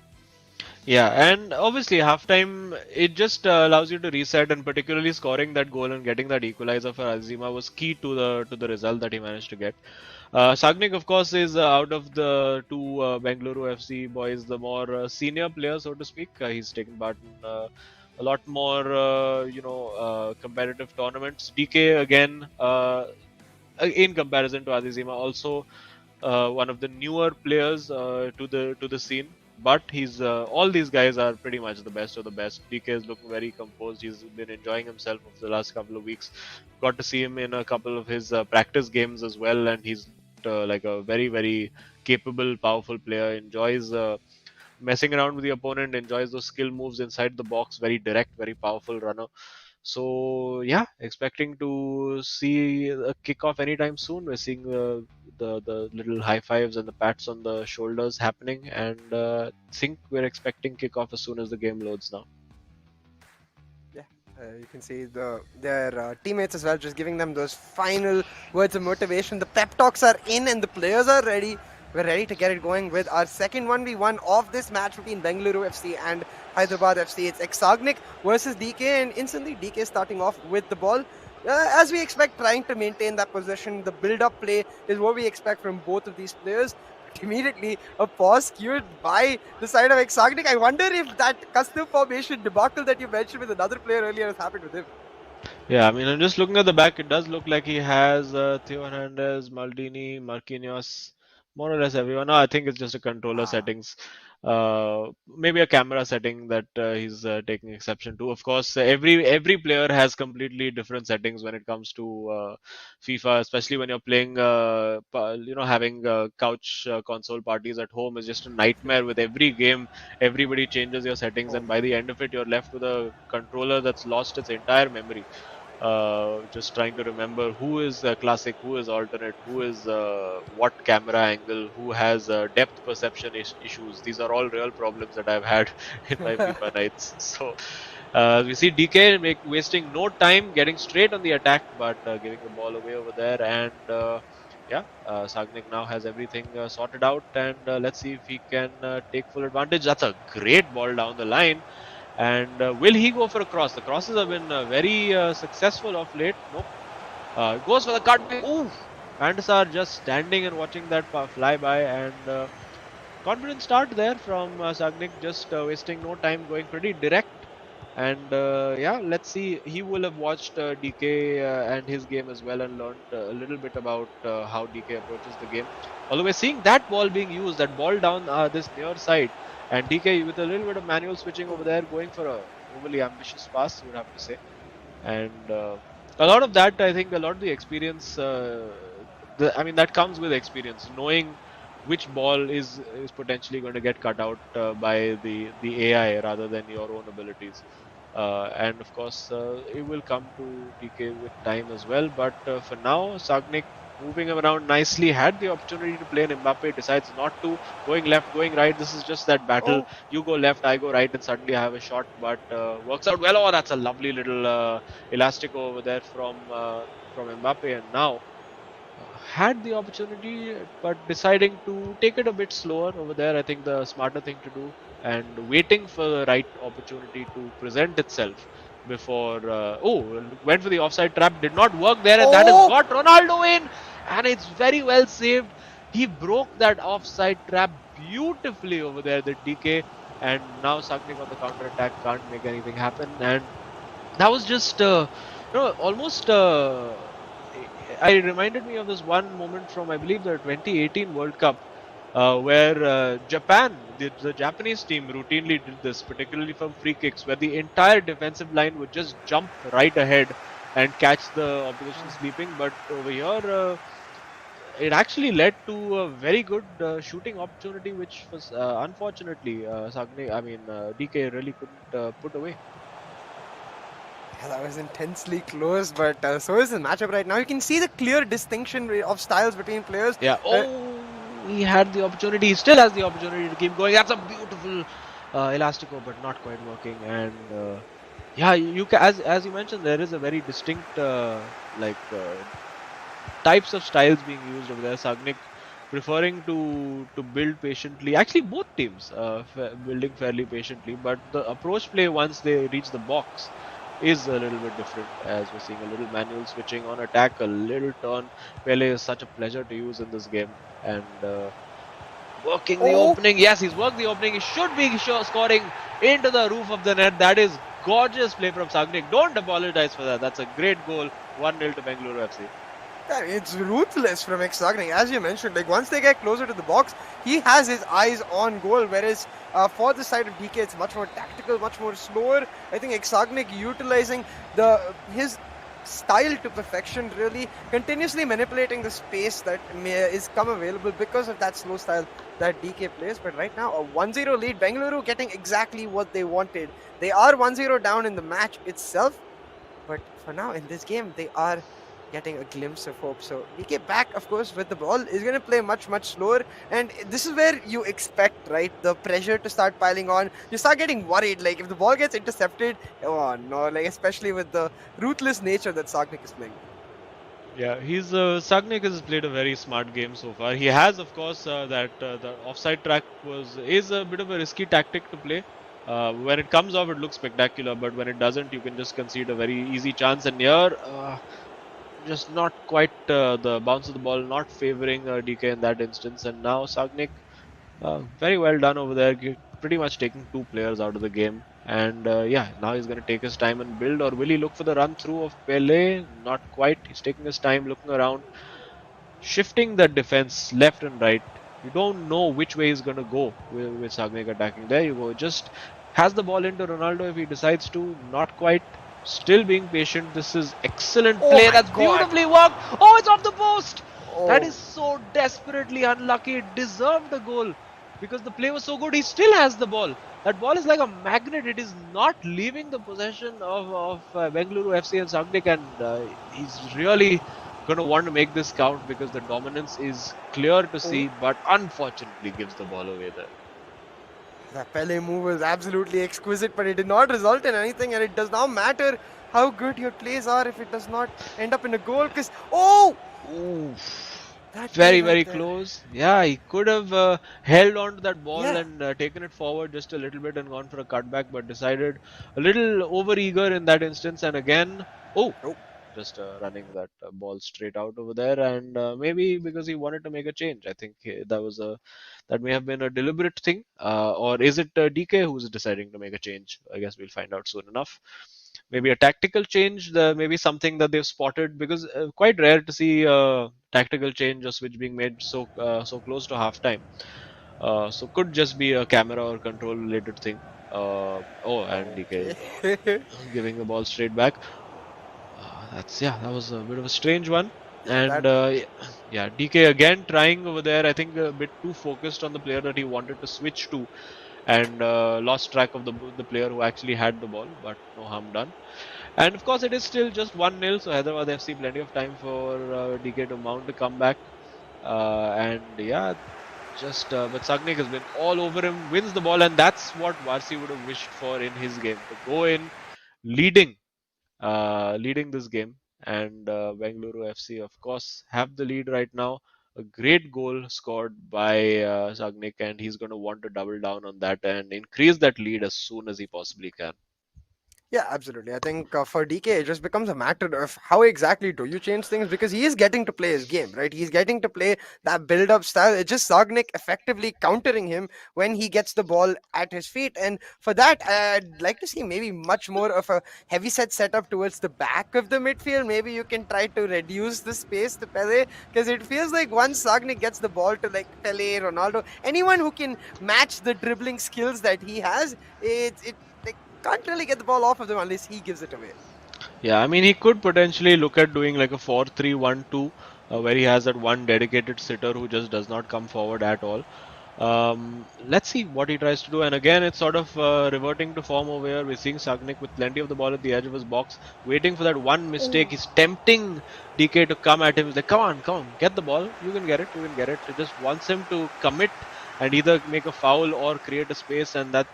Yeah, and obviously halftime it just allows you to reset, and particularly scoring that goal and getting that equalizer for Azima was key to the result that he managed to get. Sagnik, of course, is out of the two Bengaluru FC boys, the more senior player, so to speak. He's taken part in a lot more, competitive tournaments. DK again, in comparison to Azima, also one of the newer players to the scene. But he's all these guys are pretty much the best of the best. DK is looking very composed. He's been enjoying himself over the last couple of weeks. Got to see him in a couple of his practice games as well, and he's like a very capable, powerful player. Enjoys messing around with the opponent. Enjoys those skill moves inside the box. Very direct, very powerful runner. So yeah, expecting to see a kickoff anytime soon. We're seeing the little high fives and the pats on the shoulders happening, and think we're expecting kickoff as soon as the game loads now. You can see their teammates as well, just giving them those final words of motivation. The pep talks are in, and the players are ready. We're ready to get it going with our second 1v1 of this match between Bengaluru FC and Hyderabad FC. It's Exagnik versus DK, and instantly DK starting off with the ball. As we expect, trying to maintain that possession. The build-up play is what we expect from both of these players. Immediately, a pause cued by the side of Exagnik. I wonder if that custom formation debacle that you mentioned with another player earlier has happened with him. Yeah, I mean, I'm just looking at the back. It does look like he has Theo Hernandez, Maldini, Marquinhos, more or less everyone. No, I think it's just a controller settings. Maybe a camera setting that he's taking exception to. Of course, every player has completely different settings when it comes to FIFA, especially when you're playing. Having couch console parties at home is just a nightmare. With every game, everybody changes your settings, and by the end of it, you're left with a controller that's lost its entire memory. Just trying to remember who is classic, who is alternate, who is what camera angle, who has depth perception issues. These are all real problems that I've had in my FIFA nights. So we see DK wasting no time, getting straight on the attack, but giving the ball away over there. And Sagnik now has everything sorted out, and let's see if he can take full advantage. That's a great ball down the line. And will he go for a cross? The crosses have been very successful of late. Nope. Goes for the cut. Ooh! Pandasar just standing and watching that fly by, and confident start there from Sagnik, just wasting no time, going pretty direct. And let's see. He will have watched DK and his game as well, and learned a little bit about how DK approaches the game. Although we're seeing that ball being used, that ball down this near side, and DK with a little bit of manual switching over there, going for a overly ambitious pass, you would have to say. And a lot of that, I think, a lot of the experience, that comes with experience, knowing which ball is potentially going to get cut out by the AI rather than your own abilities. And of course, it will come to DK with time as well. But for now, Sagnik moving around nicely, had the opportunity to play an Mbappe, decides not to, going left, going right. This is just that battle. You go left, I go right, and suddenly I have a shot, but works out well. Oh, that's a lovely little elastico over there from Mbappe. And now had the opportunity, but deciding to take it a bit slower over there. I think the smarter thing to do, and waiting for the right opportunity to present itself before. Went for the offside trap, did not work there, and that has got Ronaldo in, and it's very well saved. He broke that offside trap beautifully over there, the DK, and now Sagnik on the counter attack can't make anything happen, and that was just almost. I reminded me of this one moment from, I believe, the 2018 World Cup, where Japan, the Japanese team, routinely did this, particularly from free kicks, where the entire defensive line would just jump right ahead and catch the opposition sleeping. But over here, it actually led to a very good shooting opportunity, which was unfortunately DK really couldn't put away. Yeah, that was intensely close, but so is the matchup right now. You can see the clear distinction of styles between players. Yeah. He had the opportunity. He still has the opportunity to keep going. That's a beautiful elastico, but not quite working. And as you mentioned, there is a very distinct types of styles being used over there. Sagnik preferring to build patiently. Actually, both teams building fairly patiently, but the approach play once they reach the box is a little bit different, as we're seeing a little manual switching on attack, a little turn. Pele is such a pleasure to use in this game, and working the Oh, opening. Yes, he's worked the opening. He should be scoring into the roof of the net. That is gorgeous play from Sagnik. Don't apologize for that. That's a great goal. 1-0 to Bengaluru FC. yeah, it's ruthless from Exagning. As you mentioned, like once they get closer to the box, he has his eyes on goal. Whereas for the side of DK, it's much more tactical, much more slower. I think Exagnik utilizing his style to perfection, really continuously manipulating the space that is come available because of that slow style that DK plays. But right now, a 1-0 lead, Bengaluru getting exactly what they wanted. They are 1-0 down in the match itself, but for now in this game, they are getting a glimpse of hope. So DK back, of course, with the ball is going to play much slower, and this is where you expect, right, the pressure to start piling on. You start getting worried, like if the ball gets intercepted, oh no, like especially with the ruthless nature that Sagnik is playing. Yeah, Sagnik has played a very smart game so far. He has, of course, the offside track is a bit of a risky tactic to play. When it comes off, it looks spectacular, but when it doesn't, you can just concede a very easy chance. And here, just not quite the bounce of the ball, not favoring DK in that instance. And now Sagnik, very well done over there, pretty much taking two players out of the game. And yeah, now he's going to take his time and build, or will he look for the run through of Pele? Not quite. He's taking his time, looking around, shifting the defense left and right. You don't know which way he's going to go with Sagnik attacking. There you go. Just has the ball into Ronaldo if he decides to. Not quite. Still being patient. This is excellent Oh play. my That's God. beautifully worked. Oh, it's off the post. That Oh. is so desperately unlucky. It deserved a goal because the play was so good. He still has the ball. That ball is like a magnet. It is not leaving the possession of Bengaluru FC and Sagnik, and he's really going to want to make this count because the dominance is clear to see, but unfortunately gives the ball away there. That Pele move was absolutely exquisite, but it did not result in anything, and it does not matter how good your plays are if it does not end up in a goal. Because that play Very, right very there. close. Yeah, he could have held on to that ball Yeah. and taken it forward just a little bit and gone for a cutback, but decided a little over eager in that instance. And again, just running that ball straight out over there, and maybe because he wanted to make a change. I think that may have been a deliberate thing, or is it DK who's deciding to make a change? I guess we'll find out soon enough. Maybe a tactical change, maybe something that they've spotted, because quite rare to see tactical change or switch being made so close to halftime. So could just be a camera or control related thing. And DK Okay. giving the ball straight back. That was a bit of a strange one. Yeah, And that. yeah, DK again trying over there. I think a bit too focused on the player that he wanted to switch to, and lost track of the player who actually had the ball. But no harm done. And of course, it is still just 1-0. So Hyderabad FC plenty of time for DK to mount a comeback. And yeah, but Sagnik has been all over him, wins the ball, and that's what Varsi would have wished for in his game, to go in leading leading this game. And Bengaluru FC, of course, have the lead right now. A great goal scored by Sagnik, and he's going to want to double down on that and increase that lead as soon as he possibly can. Yeah, absolutely. I think for DK, it just becomes a matter of how exactly do you change things, because he is getting to play his game, right? He's getting to play that build-up style. It's just Sagnik effectively countering him when he gets the ball at his feet, and for that, I'd like to see maybe much more of a heavy set setup towards the back of the midfield. Maybe you can try to reduce the space to Pele, because it feels like once Sagnik gets the ball to like Pele, Ronaldo, anyone who can match the dribbling skills that he has, it like can't really get the ball off of them unless he gives it away. Yeah, I mean, he could potentially look at doing like a 4-3-1-2, where he has that one dedicated sitter who just does not come forward at all. Let's see what he tries to do. And again, it's sort of reverting to form over here. We're seeing Sagnik with plenty of the ball at the edge of his box, waiting for that one mistake. He's tempting DK to come at him. He's like, come on, get the ball. You can get it. He just wants him to commit and either make a foul or create a space. And that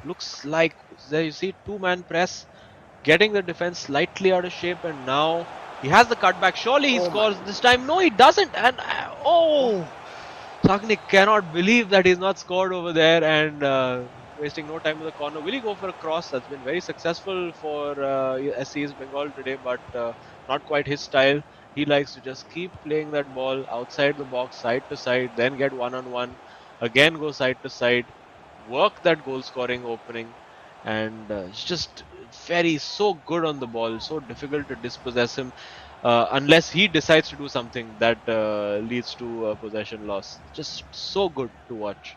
looks like, there you see, two-man press, getting the defense slightly out of shape, and now he has the cutback. Surely he scores this time. No, he doesn't. And Sagnik cannot believe that he's not scored over there and wasting no time in the corner. Will he go for a cross? That's been very successful for SC East Bengal today, but not quite his style. He likes to just keep playing that ball outside the box, side to side, then get one on one, again go side to side, work that goal scoring opening, and it's just so good on the ball, so difficult to dispossess him unless he decides to do something that leads to possession loss. Just so good to watch.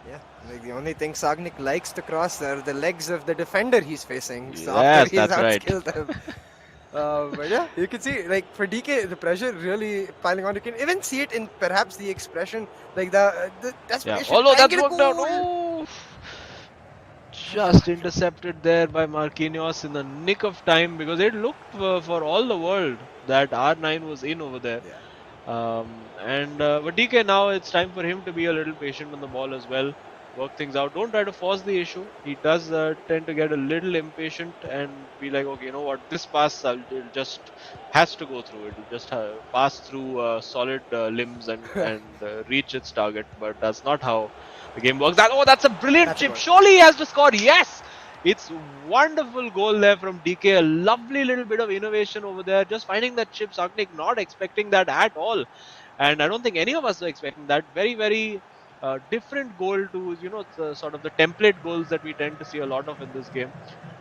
Yeah, like the only thing Sagnik likes to cross are the legs of the defender he's facing. So after Yes, he's that's right. outskilled them. But yeah, you can see, like, for DK, the pressure really piling on. You can even see it in perhaps the expression, like the Yeah, desperation. although Try and that's get a worked out. goal. Oh, just intercepted there by Marquinhos in the nick of time because it looked for all the world that R9 was in over there. Yeah. But DK, now it's time for him to be a little patient on the ball as well, work things out. Don't try to force the issue. He does tend to get a little impatient and be like, okay, you know what, this pass it'll just has to go through. It'll just pass through solid limbs and reach its target. But that's not how the game works. That's a brilliant That's a chip. goal. Surely he has to score. Yes. It's wonderful goal there from DK. A lovely little bit of innovation over there. Just finding that chip, Sagnik not expecting that at all. And I don't think any of us were expecting that. Very different goal to, sort of the template goals that we tend to see a lot of in this game.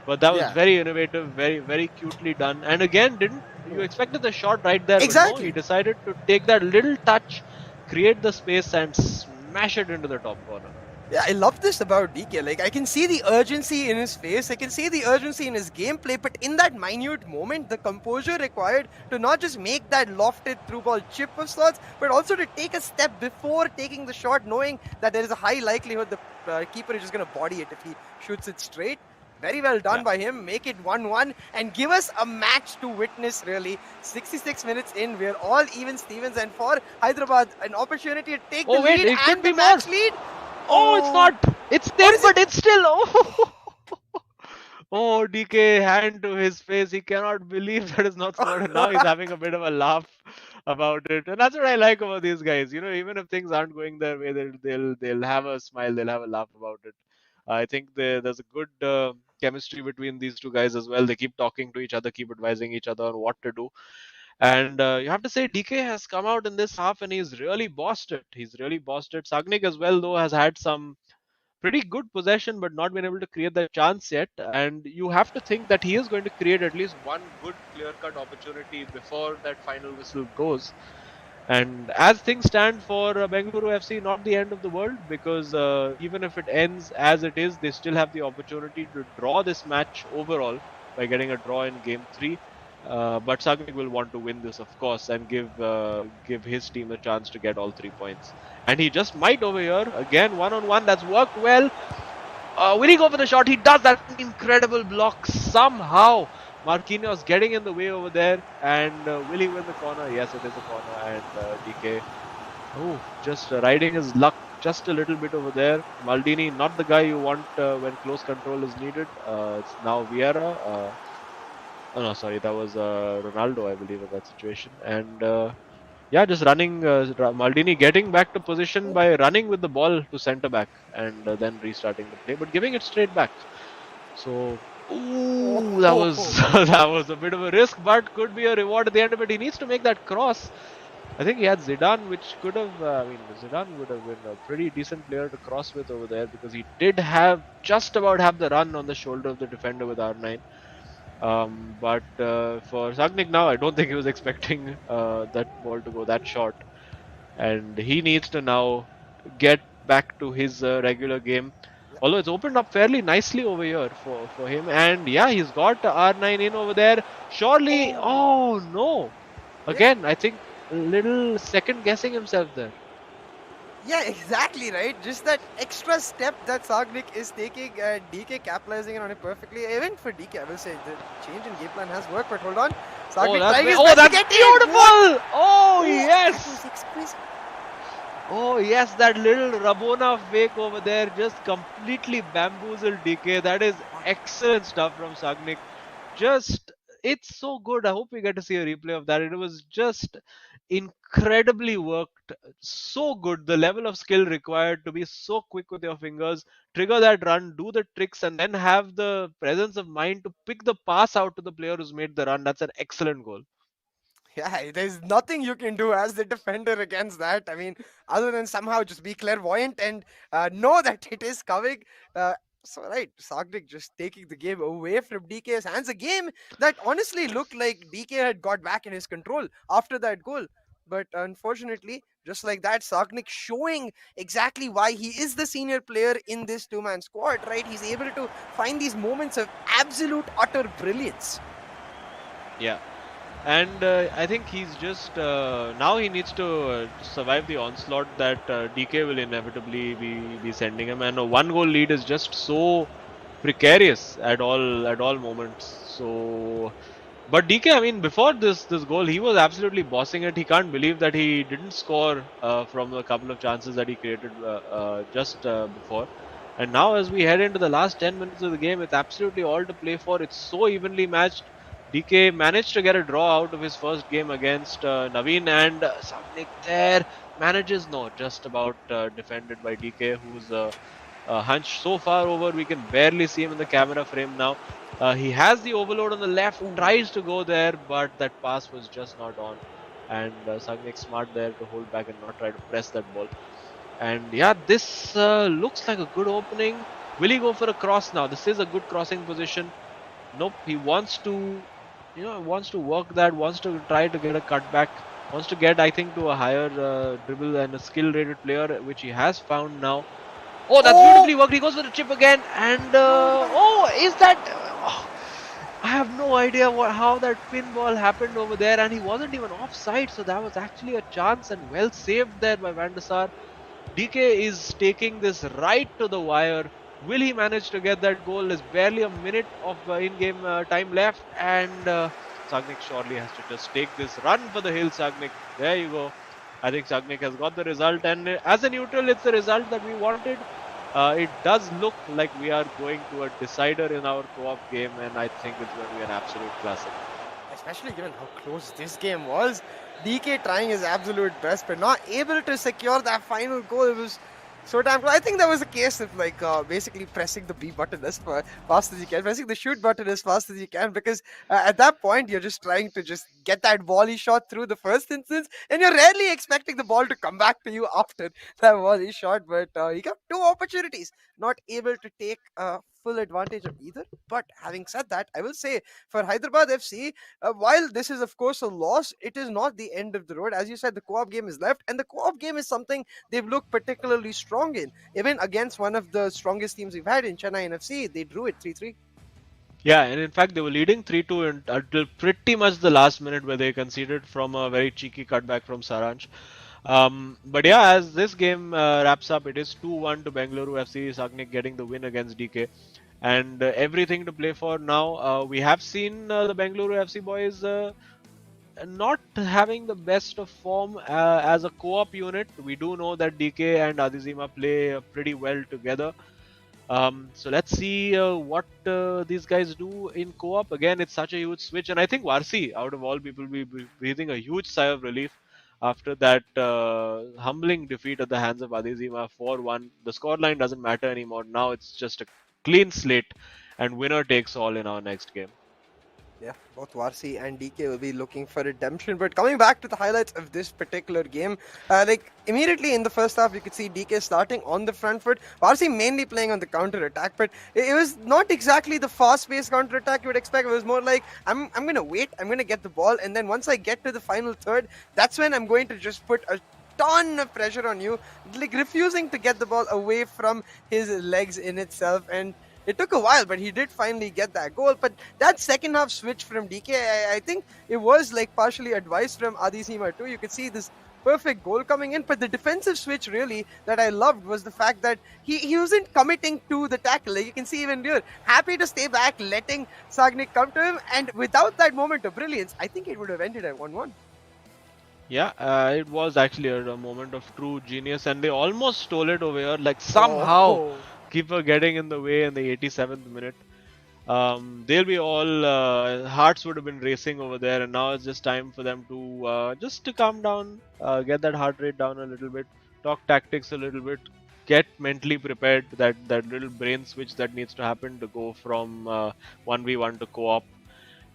But that was Yeah. very innovative, very cutely done. And again, didn't you expected the shot right there, but no, he Exactly. decided to take that little touch, create the space, and smash it into the top corner. Yeah, I love this about DK. Like, I can see the urgency in his face, I can see the urgency in his gameplay, but in that minute moment, the composure required to not just make that lofted through ball chip of sorts, but also to take a step before taking the shot, knowing that there is a high likelihood the keeper is just going to body it if he shoots it straight. Very well done Yeah. by him. Make it 1-1 and give us a match to witness, really. 66 minutes in, we're all even Stevens, and for Hyderabad, an opportunity to take the Oh wait, lead it could and be the match more. lead. Oh, it's not. It's them, is but it's still. Oh, oh, DK hand to his face. He cannot believe that it's not scored, and now he's having a bit of a laugh about it. And that's what I like about these guys. Even if things aren't going their way, they'll have a smile. They'll have a laugh about it. I think there's a good chemistry between these two guys as well. They keep talking to each other, keep advising each other on what to do. And you have to say, DK has come out in this half and he's really bossed it. He's really bossed it. Sagnik as well, though, has had some pretty good possession but not been able to create that chance yet. And you have to think that he is going to create at least one good clear cut opportunity before that final whistle goes. And as things stand for Bengaluru FC, not the end of the world, because even if it ends as it is, they still have the opportunity to draw this match overall by getting a draw in game 3. But Sagnik will want to win this, of course, and give his team a chance to get all 3 points. And he just might over here. Again, one-on-one, that's worked well. Will he go for the shot? He does that incredible block somehow. Marquinhos getting in the way over there, and will he win the corner? Yes, it is a corner, and DK, just riding his luck just a little bit over there. Maldini, not the guy you want when close control is needed. It's now Vieira. Oh no, sorry, that was Ronaldo, I believe, in that situation. And yeah, just running. Maldini getting back to position by running with the ball to centre back and then restarting the play, but giving it straight back. So, that was that was a bit of a risk, but could be a reward at the end of it. He needs to make that cross. I think he had Zidane, which could have. Zidane would have been a pretty decent player to cross with over there because he did have just about have the run on the shoulder of the defender with R9. But for Sagnik now, I don't think he was expecting that ball to go that short, and he needs to now get back to his regular game. Although it's opened up fairly nicely over here for him, and yeah, he's got R9 in over there. Surely, oh no! Again, I think a little second guessing himself there. Yeah, exactly right. Just that extra step that Sagnik is taking, DK capitalizing on it perfectly. Even for DK, I will say the change in game plan has worked. But hold on, Sagnik trying his best to that's get beautiful! in. Oh That yes! was exquisite. Oh yes, that little Rabona fake over there just completely bamboozled DK. That is excellent stuff from Sagnik. Just it's so good. I hope we get to see a replay of that. It was just incredibly worked, so good. The level of skill required to be so quick with your fingers, trigger that run, do the tricks, and then have the presence of mind to pick the pass out to the player who's made the run. That's an excellent goal. Yeah, there's nothing you can do as the defender against that. I mean, other than somehow just be clairvoyant and know that it is coming. Uh, so right, Sagnik just taking the game away from DK's hands. A game that honestly looked like DK had got back in his control after that goal. But unfortunately, just like that, Sagnik showing exactly why he is the senior player in this two-man squad, right? He's able to find these moments of absolute utter brilliance. Yeah. And I think he's just now he needs to survive the onslaught that DK will inevitably be sending him. And a one goal lead is just so precarious at all moments. So, but DK, I mean, before this goal, he was absolutely bossing it. He can't believe that he didn't score from a couple of chances that he created just before. And now, as we head into the last 10 minutes of the game, it's absolutely all to play for. It's so evenly matched. DK managed to get a draw out of his first game against Naveen, and Savnik there manages just about defended by DK, who's hunched so far over we can barely see him in the camera frame now. He has the overload on the left, tries to go there, but that pass was just not on, and Savnik smart there to hold back and not try to press that ball. And yeah, this looks like a good opening. Will he go for a cross now? This is a good crossing position. Nope, he wants to wants to work that, wants to try to get a cutback, wants to get, I think, to a higher dribble and a skill rated player, which he has found now. Oh, that's beautifully worked. He goes for the chip again, and is that? I have no idea how that pinball happened over there, and he wasn't even offside, so that was actually a chance and well saved there by Van der Sar. DK is taking this right to the wire. Will he manage to get that goal? There's barely a minute of in-game time left, and Sagnik surely has to just take this run for the hill. Sagnik, there you go. I think Sagnik has got the result, and as a neutral, it's the result that we wanted. It does look like we are going to a decider in our co-op game, and I think it's going to be an absolute classic. Especially given how close this game was. DK trying his absolute best, but not able to secure that final goal. It was so damn close. I think that was a case of like basically pressing the B button as fast as you can, pressing the shoot button as fast as you can, because at that point you're just trying to just get that volley shot through the first instance, and you're rarely expecting the ball to come back to you after that volley shot. But he got two opportunities, not able to take full advantage of either. But having said that, I will say for Hyderabad FC, while this is of course a loss, it is not the end of the road. As you said, the co-op game is left, and the co-op game is something they've looked particularly strong in. Even against one of the strongest teams we've had in Chennai NFC, they drew it 3-3. Yeah, and in fact, they were leading 3-2 until pretty much the last minute, where they conceded from a very cheeky cutback from Saranch. But yeah, as this game wraps up, it is 2-1 to Bengaluru FC. Sagnik getting the win against DK. And everything to play for now. We have seen the Bengaluru FC boys not having the best of form as a co-op unit. We do know that DK and Adizima play pretty well together. So let's see what these guys do in co-op. Again, it's such a huge switch, and I think Varsi, out of all people, will be breathing a huge sigh of relief after that humbling defeat at the hands of Adizima 4-1. The scoreline doesn't matter anymore. Now it's just a clean slate, and winner takes all in our next game. Yeah, both Varsi and DK will be looking for redemption. But coming back to the highlights of this particular game, like immediately in the first half, you could see DK starting on the front foot, Varsi mainly playing on the counter attack. But it was not exactly the fast-paced counter attack you would expect. It was more like I'm gonna wait, I'm gonna get the ball, and then once I get to the final third, that's when I'm going to just put a ton of pressure on you, like refusing to get the ball away from his legs in itself. And it took a while, but he did finally get that goal. But that second half switch from DK, I think it was like partially advice from Adizima too. You could see this perfect goal coming in, but the defensive switch really that I loved was the fact that he wasn't committing to the tackle. Like you can see even here, happy to stay back, letting Sagnik come to him, and without that moment of brilliance, I think it would have ended at 1-1. Yeah, it was actually a moment of true genius, and they almost stole it over here. Like somehow, keeper getting in the way in the 87th minute. they'll be all hearts would have been racing over there, and now it's just time for them to just to calm down, get that heart rate down a little bit, talk tactics a little bit, get mentally prepared. That little brain switch that needs to happen to go from 1v1 to co-op.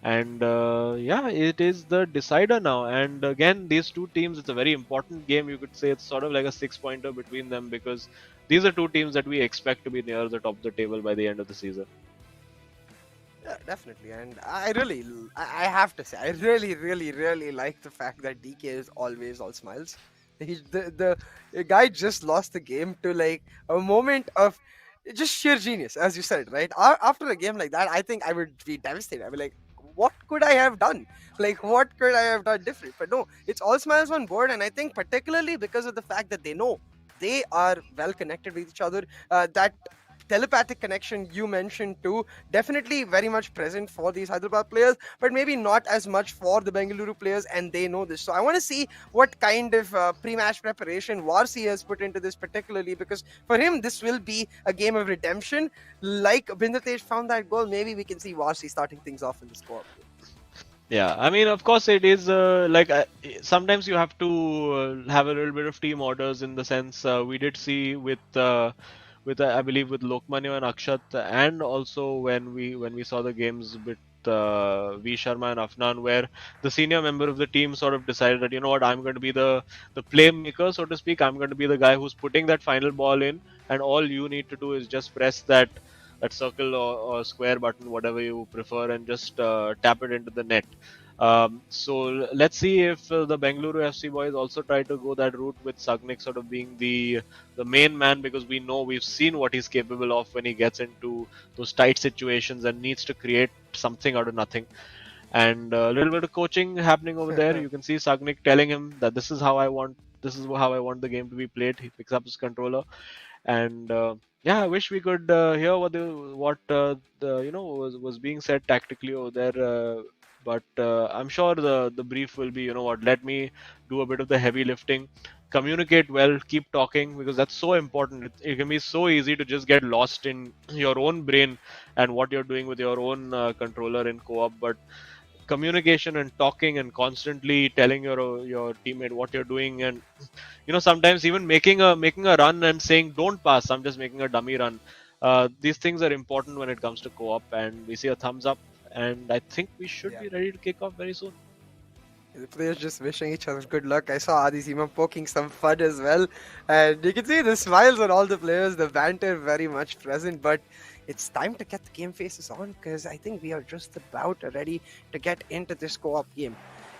And yeah, it is the decider now. And again, these two teams, it's a very important game. You could say it's sort of like a 6-pointer between them, because these are two teams that we expect to be near the top of the table by the end of the season. Yeah, definitely. And I have to say, I really like the fact that DK is always all smiles. The guy just lost the game to like a moment of just sheer genius, as you said, right? After a game like that, I think I would be devastated. I'd be like, what could I have done? Like, what could I have done different? But no, it's all smiles on board. And I think particularly because of the fact that they know they are well connected with each other, that telepathic connection you mentioned too, definitely very much present for these Hyderabad players, but maybe not as much for the Bengaluru players, and they know this. So I want to see what kind of pre-match preparation Varsi has put into this particularly, because for him this will be a game of redemption. Like Bindatesh found that goal, maybe we can see Varsi starting things off in the score. Yeah, I mean, of course, it is sometimes you have to have a little bit of team orders, in the sense we did see with I believe with Lokmanya and Akshat, and also when we saw the games with V Sharma and Afnan, where the senior member of the team sort of decided that, you know what, I'm going to be the playmaker, so to speak. I'm going to be the guy who's putting that final ball in, and all you need to do is just press that circle or square button, whatever you prefer, and just tap it into the net. So let's see if the Bengaluru FC boys also try to go that route, with Sagnik sort of being the main man, because we've seen what he's capable of when he gets into those tight situations and needs to create something out of nothing. And a little bit of coaching happening over there. You can see Sagnik telling him that this is how I want the game to be played. He picks up his controller, and yeah, I wish we could hear what was being said tactically over there. But I'm sure the brief will be, you know what, let me do a bit of the heavy lifting, communicate well, keep talking, because that's so important. It can be so easy to just get lost in your own brain and what you're doing with your own controller in co-op. But communication and talking and constantly telling your teammate what you're doing, and sometimes even making a run and saying don't pass, I'm just making a dummy run. These things are important when it comes to co-op, and we see a thumbs up, and I think we should be ready to kick off very soon. The players just wishing each other good luck. I saw Adi Seema poking some fun as well. And you can see the smiles on all the players, the banter very much present. But it's time to get the game faces on, because I think we are just about ready to get into this co-op game.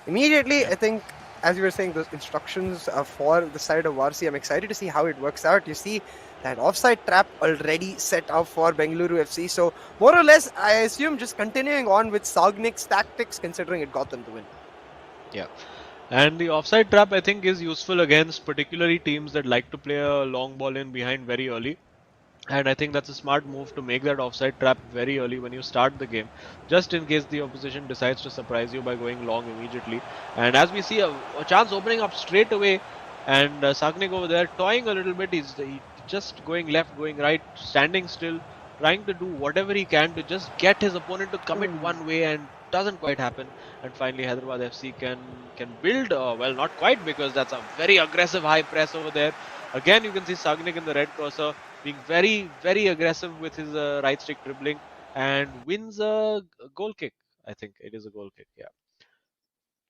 Immediately, I think, as you were saying, those instructions for the side of Varsi, I'm excited to see how it works out. You see that offside trap already set up for Bengaluru FC. So more or less, I assume just continuing on with Sagnik's tactics, considering it got them the win. Yeah. And the offside trap, I think, is useful against particularly teams that like to play a long ball in behind very early. And I think that's a smart move to make that offside trap very early when you start the game, just in case the opposition decides to surprise you by going long immediately. And as we see a chance opening up straight away, and Sagnik over there toying a little bit, he's just going left, going right, standing still, trying to do whatever he can to just get his opponent to commit one way, and doesn't quite happen. And finally Hyderabad FC can build, well, not quite, because that's a very aggressive high press over there. Again, you can see Sagnik in the red cursor being very, very aggressive with his right stick dribbling, and wins a goal kick. I think it is a goal kick, yeah.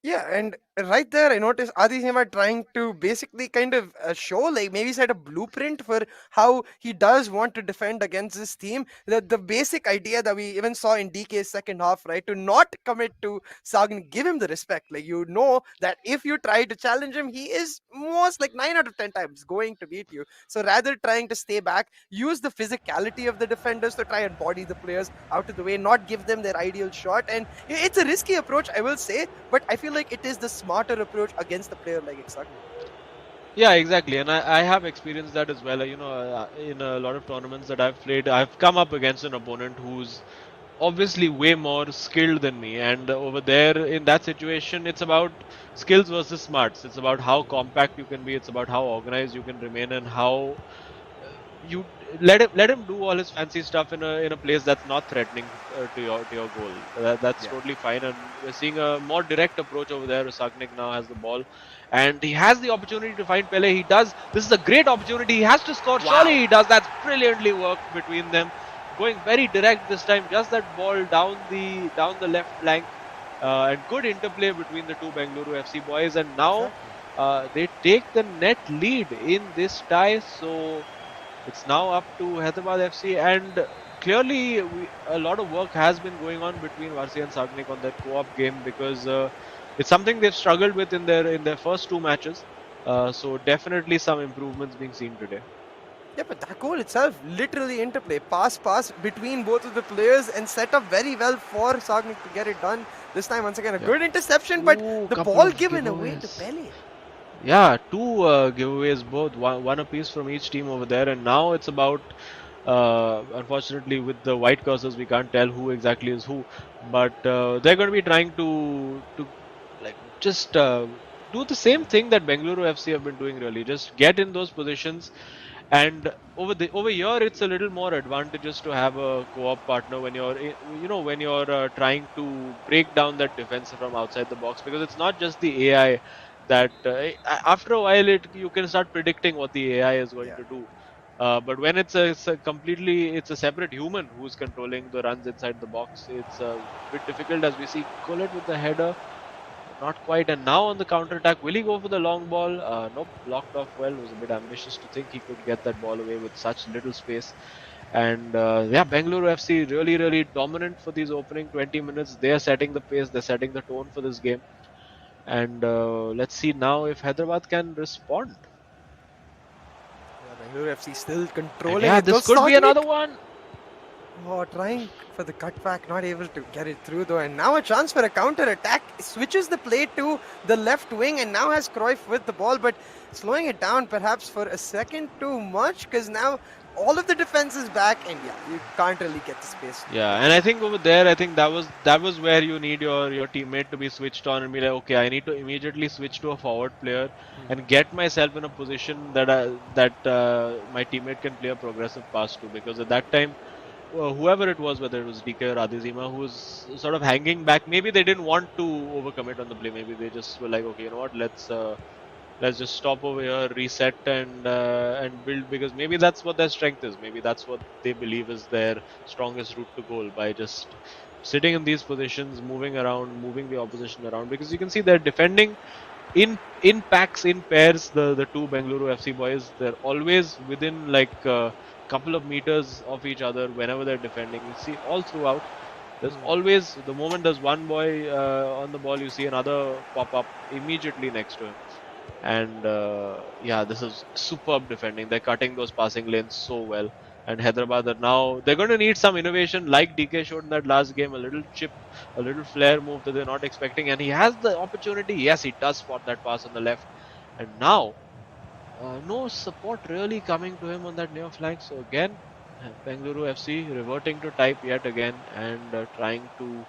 Yeah, and right there, I noticed Adi Seema trying to basically kind of show, like maybe set a blueprint for how he does want to defend against this team. The basic idea that we even saw in DK's second half, right? To not commit to Sagnik, give him the respect. Like, you know that if you try to challenge him, he is most like 9 out of 10 times going to beat you. So rather trying to stay back, use the physicality of the defenders to try and body the players out of the way, not give them their ideal shot. And it's a risky approach, I will say, but I feel like it is the smarter approach against a player like Sagnik. Yeah, exactly, and I have experienced that as well. In a lot of tournaments that I've played, I've come up against an opponent who's obviously way more skilled than me, and over there in that situation, it's about skills versus smarts. It's about how compact you can be, it's about how organized you can remain, and how let him do all his fancy stuff in a place that's not threatening to your goal. That's Yeah. totally fine, and we're seeing a more direct approach over there. Sagnik now has the ball, and he has the opportunity to find Pele. He does. This is a great opportunity. He has to score. Surely Wow. he does. That's brilliantly worked between them, going very direct this time. Just that ball down the left flank, and good interplay between the two Bengaluru FC boys. And now Exactly. they take the net lead in this tie. So it's now up to Hyderabad FC, and clearly a lot of work has been going on between Varsi and Sagnik on that co-op game, because it's something they've struggled with in their first two matches. So definitely some improvements being seen today. Yeah, but that goal itself, literally interplay, pass between both of the players and set up very well for Sagnik to get it done. This time, once again, a good interception, but Ooh, the couple ball of given away to giveaways. Pele. Yeah, two giveaways, both one apiece from each team over there, and now it's about. Unfortunately, with the white cursors, we can't tell who exactly is who, but they're going to be trying to like just do the same thing that Bengaluru FC have been doing. Really, just get in those positions, and over here, it's a little more advantageous to have a co-op partner when you're trying to break down that defense from outside the box, because it's not just the AI that after a while you can start predicting what the AI is going Yeah. to do. But when it's a separate human who's controlling the runs inside the box, it's a bit difficult, as we see Gullit with the header. Not quite. And now on the counter attack, will he go for the long ball? Nope, blocked off well. Was a bit ambitious to think he could get that ball away with such little space. And yeah, Bengaluru FC really, really dominant for these opening 20 minutes. They are setting the pace, they're setting the tone for this game. And let's see now if Hyderabad can respond. Yeah, Bengaluru FC still And controlling yeah, it. this Those could be Sagnik, another one. oh, trying for the cutback, not able to get it through though. And now a chance for a counter attack. Switches the play to the left wing and now has Cruyff with the ball, but slowing it down perhaps for a second too much, because now all of the defense is back and yeah, you can't really get the space. Yeah, and I think over there, I think that was where you need your teammate to be switched on and be like, okay, I need to immediately switch to a forward player and get myself in a position that my teammate can play a progressive pass to, because at that time, whoever it was, whether it was DK or Adizima, who was sort of hanging back, maybe they didn't want to overcommit on the play. Maybe they just were like, okay, you know what, let's just stop over here, reset, and build, because maybe that's what their strength is. Maybe that's what they believe is their strongest route to goal, by just sitting in these positions, moving around, moving the opposition around. Because you can see they're defending in packs, in pairs. The two Bengaluru FC boys, they're always within like a couple of meters of each other whenever they're defending. You see all throughout. There's always, the moment there's one boy on the ball, you see another pop up immediately next to him. And yeah, this is superb defending. They're cutting those passing lanes so well. And Hyderabad they're going to need some innovation, like DK showed in that last game. A little chip, a little flare move that they're not expecting, and he has the opportunity. Yes, he does spot that pass on the left, and now no support really coming to him on that near flank. So again, Bengaluru FC reverting to type yet again, and trying to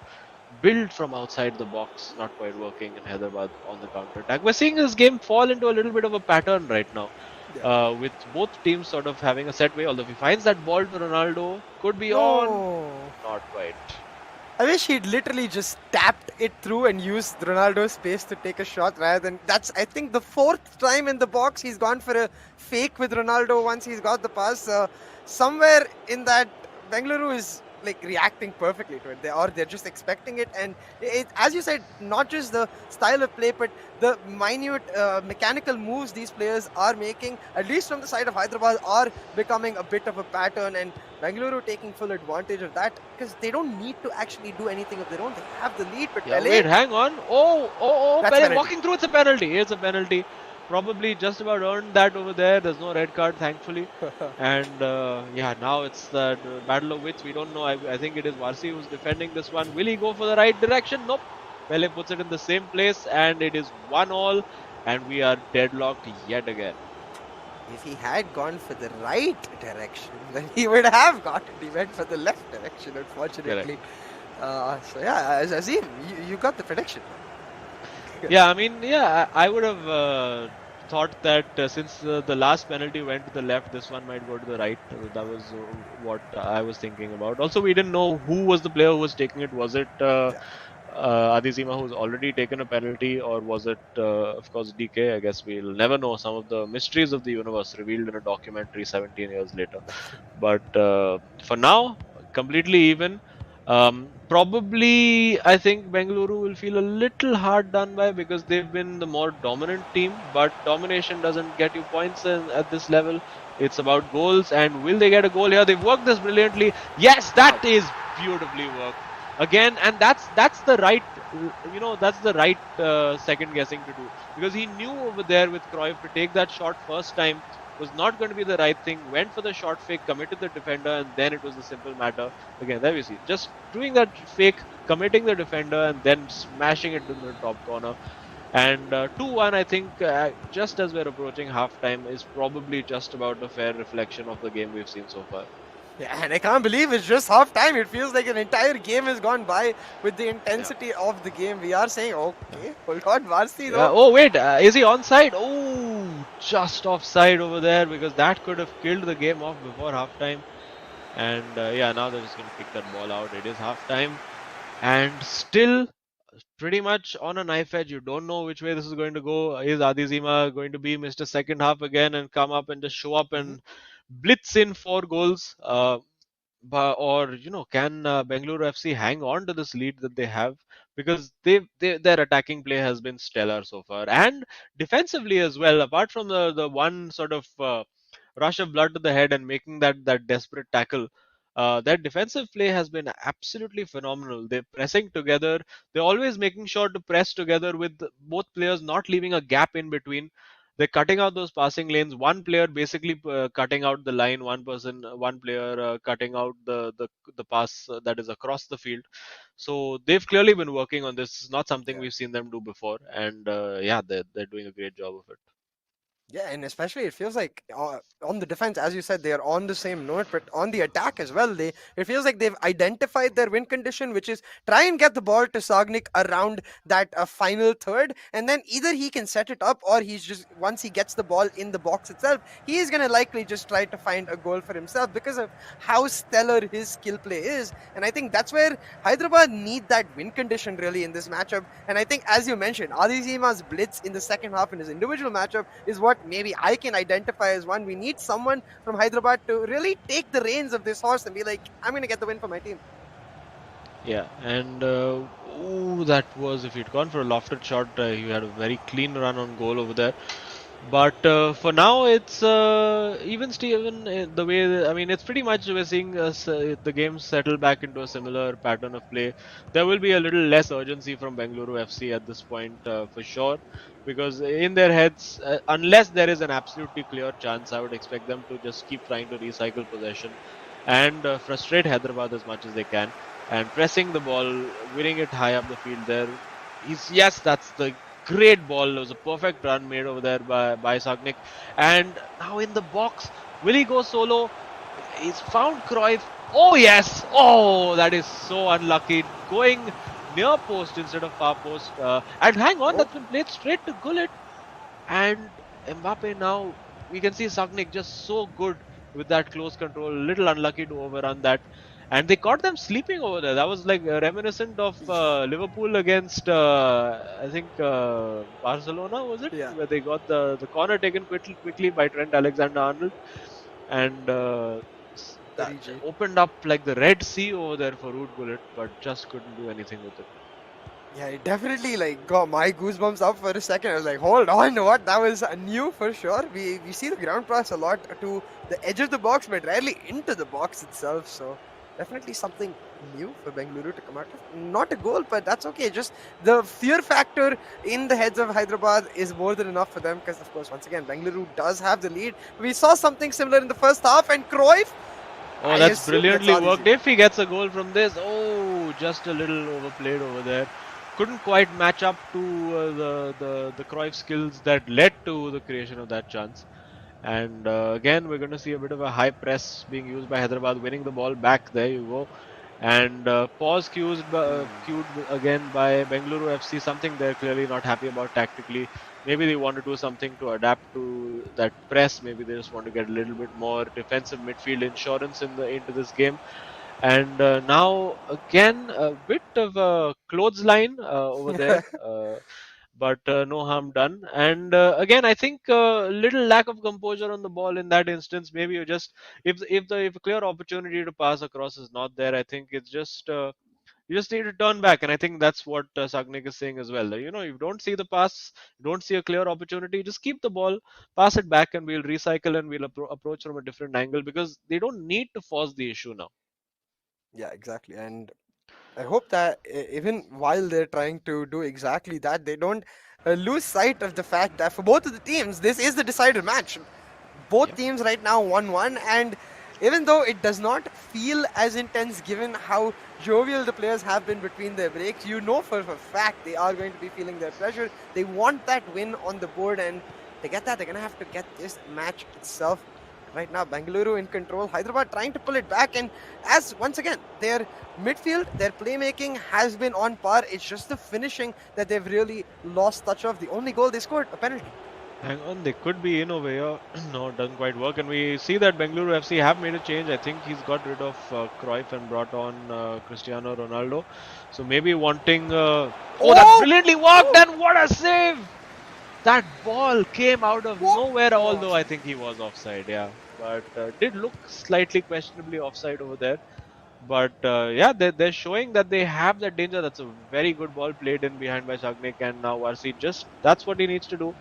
build from outside the box, not quite working in Hyderabad on the counter attack. We're seeing this game fall into a little bit of a pattern right now, with both teams sort of having a set way. Although if he finds that ball to Ronaldo, could be on, No. not quite. I wish he'd literally just tapped it through and used Ronaldo's space to take a shot rather than. That's, I think, the fourth time in the box he's gone for a fake with Ronaldo once he's got the pass. Somewhere in that, Bengaluru is like reacting perfectly to it. They're just expecting it, and as you said, not just the style of play, but the minute mechanical moves these players are making, at least from the side of Hyderabad, are becoming a bit of a pattern, and Bengaluru taking full advantage of that, because they don't need to actually do anything of their own. They have the lead, but Yeah, Pele, wait, hang on. Oh, That's Pele penalty. walking through. It's a penalty. It's a penalty. Probably just about earned that over there. There's no red card, thankfully. And yeah, now it's the battle of wits. We don't know. I think it is Varsi who's defending this one. Will he go for the right direction? Nope. Pele puts it in the same place, and it is 1-1, and we are deadlocked yet again. if he had gone for the right direction, then he would have got it. He went for the left direction, unfortunately. So yeah, Azim, you got the prediction. Yeah, I mean, yeah, I would have thought that since the last penalty went to the left, this one might go to the right. That was what I was thinking about. Also, we didn't know who was the player who was taking it. Was it Adizima who's already taken a penalty, or was it, of course, DK? I guess we'll never know some of the mysteries of the universe revealed in a documentary 17 years later. But for now, completely even. Probably, I think Bengaluru will feel a little hard done by because they've been the more dominant team, but domination doesn't get you points at this level. It's about goals, and will they get a goal here? They've worked this brilliantly. Yes, that is beautifully worked again, and that's the right, that's the right second guessing to do, because he knew over there with Cruyff to take that shot first time was not going to be the right thing, went for the short fake, committed the defender, and then it was a simple matter. Again, there we see, just doing that fake, committing the defender, and then smashing it in the top corner. And 2-1, I think, just as we're approaching halftime, is probably just about a fair reflection of the game we've seen so far. Yeah, and I can't believe it's just half time. It feels like an entire game has gone by with the intensity of the game. We are saying, okay, hold on, Varsi Yeah. though. Oh wait, is he onside? Oh, just offside over there, because that could have killed the game off before halftime. And yeah, now they're just going to kick that ball out. It is halftime, and still pretty much on a knife edge. You don't know which way this is going to go. Is Adizima going to be Mr. Second Half again and come up and just show up and blitz in 4 goals? Or can Bengaluru FC hang on to this lead that they have, because their attacking play has been stellar so far, and defensively as well. Apart from the one sort of rush of blood to the head and making that desperate tackle, their defensive play has been absolutely phenomenal. They're pressing together. They're always making sure to press together with both players not leaving a gap in between. They're cutting out those passing lanes. One player basically cutting out the line. One player cutting out the pass that is across the field. So they've clearly been working on this. It's not something we've seen them do before, and yeah, they're doing a great job of it. Yeah, and especially it feels like on the defense, as you said, they are on the same note, but on the attack as well, it feels like they've identified their win condition, which is try and get the ball to Sagnik around that final third, and then either he can set it up, or he's just, once he gets the ball in the box itself, he is going to likely just try to find a goal for himself because of how stellar his skill play is. And I think that's where Hyderabad need that win condition really in this matchup. And I think, as you mentioned, Adizima's blitz in the second half in his individual matchup is what maybe I can identify as one. We need someone from Hyderabad to really take the reins of this horse and be like, I'm going to get the win for my team. Yeah, and ooh, that was, if he'd gone for a lofted shot, he had a very clean run on goal over there. But for now, it's even Steven, the way, I mean, it's pretty much we're seeing the game settle back into a similar pattern of play. There will be a little less urgency from Bengaluru FC at this point, for sure, because in their heads, unless there is an absolutely clear chance, I would expect them to just keep trying to recycle possession and frustrate Hyderabad as much as they can, and pressing the ball, winning it high up the field there. Yes, that's the great ball. It was a perfect run made over there by Sagnik. And now in the box, will he go solo? He's found Cruyff. Oh yes! Oh, that is so unlucky. Going near post instead of far post. And hang on, that's been played straight to Gullit. And Mbappe now, we can see Sagnik just so good with that close control. A little unlucky to overrun that. And they caught them sleeping over there. That was like reminiscent of Liverpool against, I think, Barcelona, was it? Yeah. Where they got the corner taken quickly by Trent Alexander-Arnold. And that Origi. opened up like the Red Sea over there for Ruud Gullit, but just couldn't do anything with it. Yeah, it definitely like got my goosebumps up for a second. I was like, hold on, what? That was new for sure. We see the ground pass a lot to the edge of the box, but rarely into the box itself. So definitely something new for Bengaluru to come out of. Not a goal, but that's okay. Just the fear factor in the heads of Hyderabad is more than enough for them, because of course, once again, Bengaluru does have the lead. We saw something similar in the first half, and Cruyff. Oh, that's brilliantly worked. If he gets a goal from this, oh, just a little overplayed over there. Couldn't quite match up to the Cruyff skills that led to the creation of that chance. And again, we're going to see a bit of a high press being used by Hyderabad, winning the ball back. There you go. And pause queued again by Bengaluru FC, something they're clearly not happy about tactically. Maybe they want to do something to adapt to that press. Maybe they just want to get a little bit more defensive midfield insurance into this game. And now again a bit of a clothesline over there. But no harm done. And again, I think little lack of composure on the ball in that instance. Maybe you just if a clear opportunity to pass across is not there, I think it's just you just need to turn back. And I think that's what Sagnik is saying as well. You know, you don't see the pass, you don't see a clear opportunity, just keep the ball, pass it back, and we'll recycle and we'll approach from a different angle because they don't need to force the issue now. Yeah, exactly. And I hope that even while they're trying to do exactly that, they don't lose sight of the fact that for both of the teams, this is the decider match. Both Yeah. teams right now 1-1, and even though it does not feel as intense given how jovial the players have been between their breaks, you know for a fact they are going to be feeling their pressure. They want that win on the board, and to get that, they're going to have to get this match itself. Right now, Bengaluru in control, Hyderabad trying to pull it back, and as once again, their midfield, their playmaking has been on par. It's just the finishing that they've really lost touch of. The only goal they scored, a penalty. Hang on, they could be in over here. No, it doesn't quite work. And we see that Bengaluru FC have made a change. I think he's got rid of Cruyff and brought on Cristiano Ronaldo. So maybe wanting. Oh, that's brilliantly worked! And what a save! That ball came out of nowhere, although I think he was offside, yeah. But did look slightly questionably offside over there. But yeah, they're showing that they have that danger. That's a very good ball played in behind by Sagnik, and now Varsi just that's what he needs to do.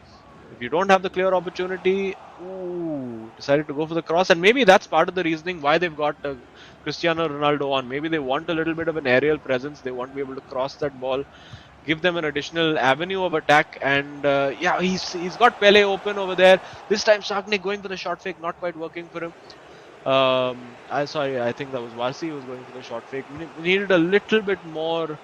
If you don't have the clear opportunity, decided to go for the cross, and maybe that's part of the reasoning why they've got Cristiano Ronaldo on. Maybe they want a little bit of an aerial presence. They want to be able to cross that ball, give them an additional avenue of attack, and yeah, he's got Pele open over there. This time Sagnik going for the shot fake, not quite working for him. I think that was Varsi who was going for the shot fake. We needed a little bit more,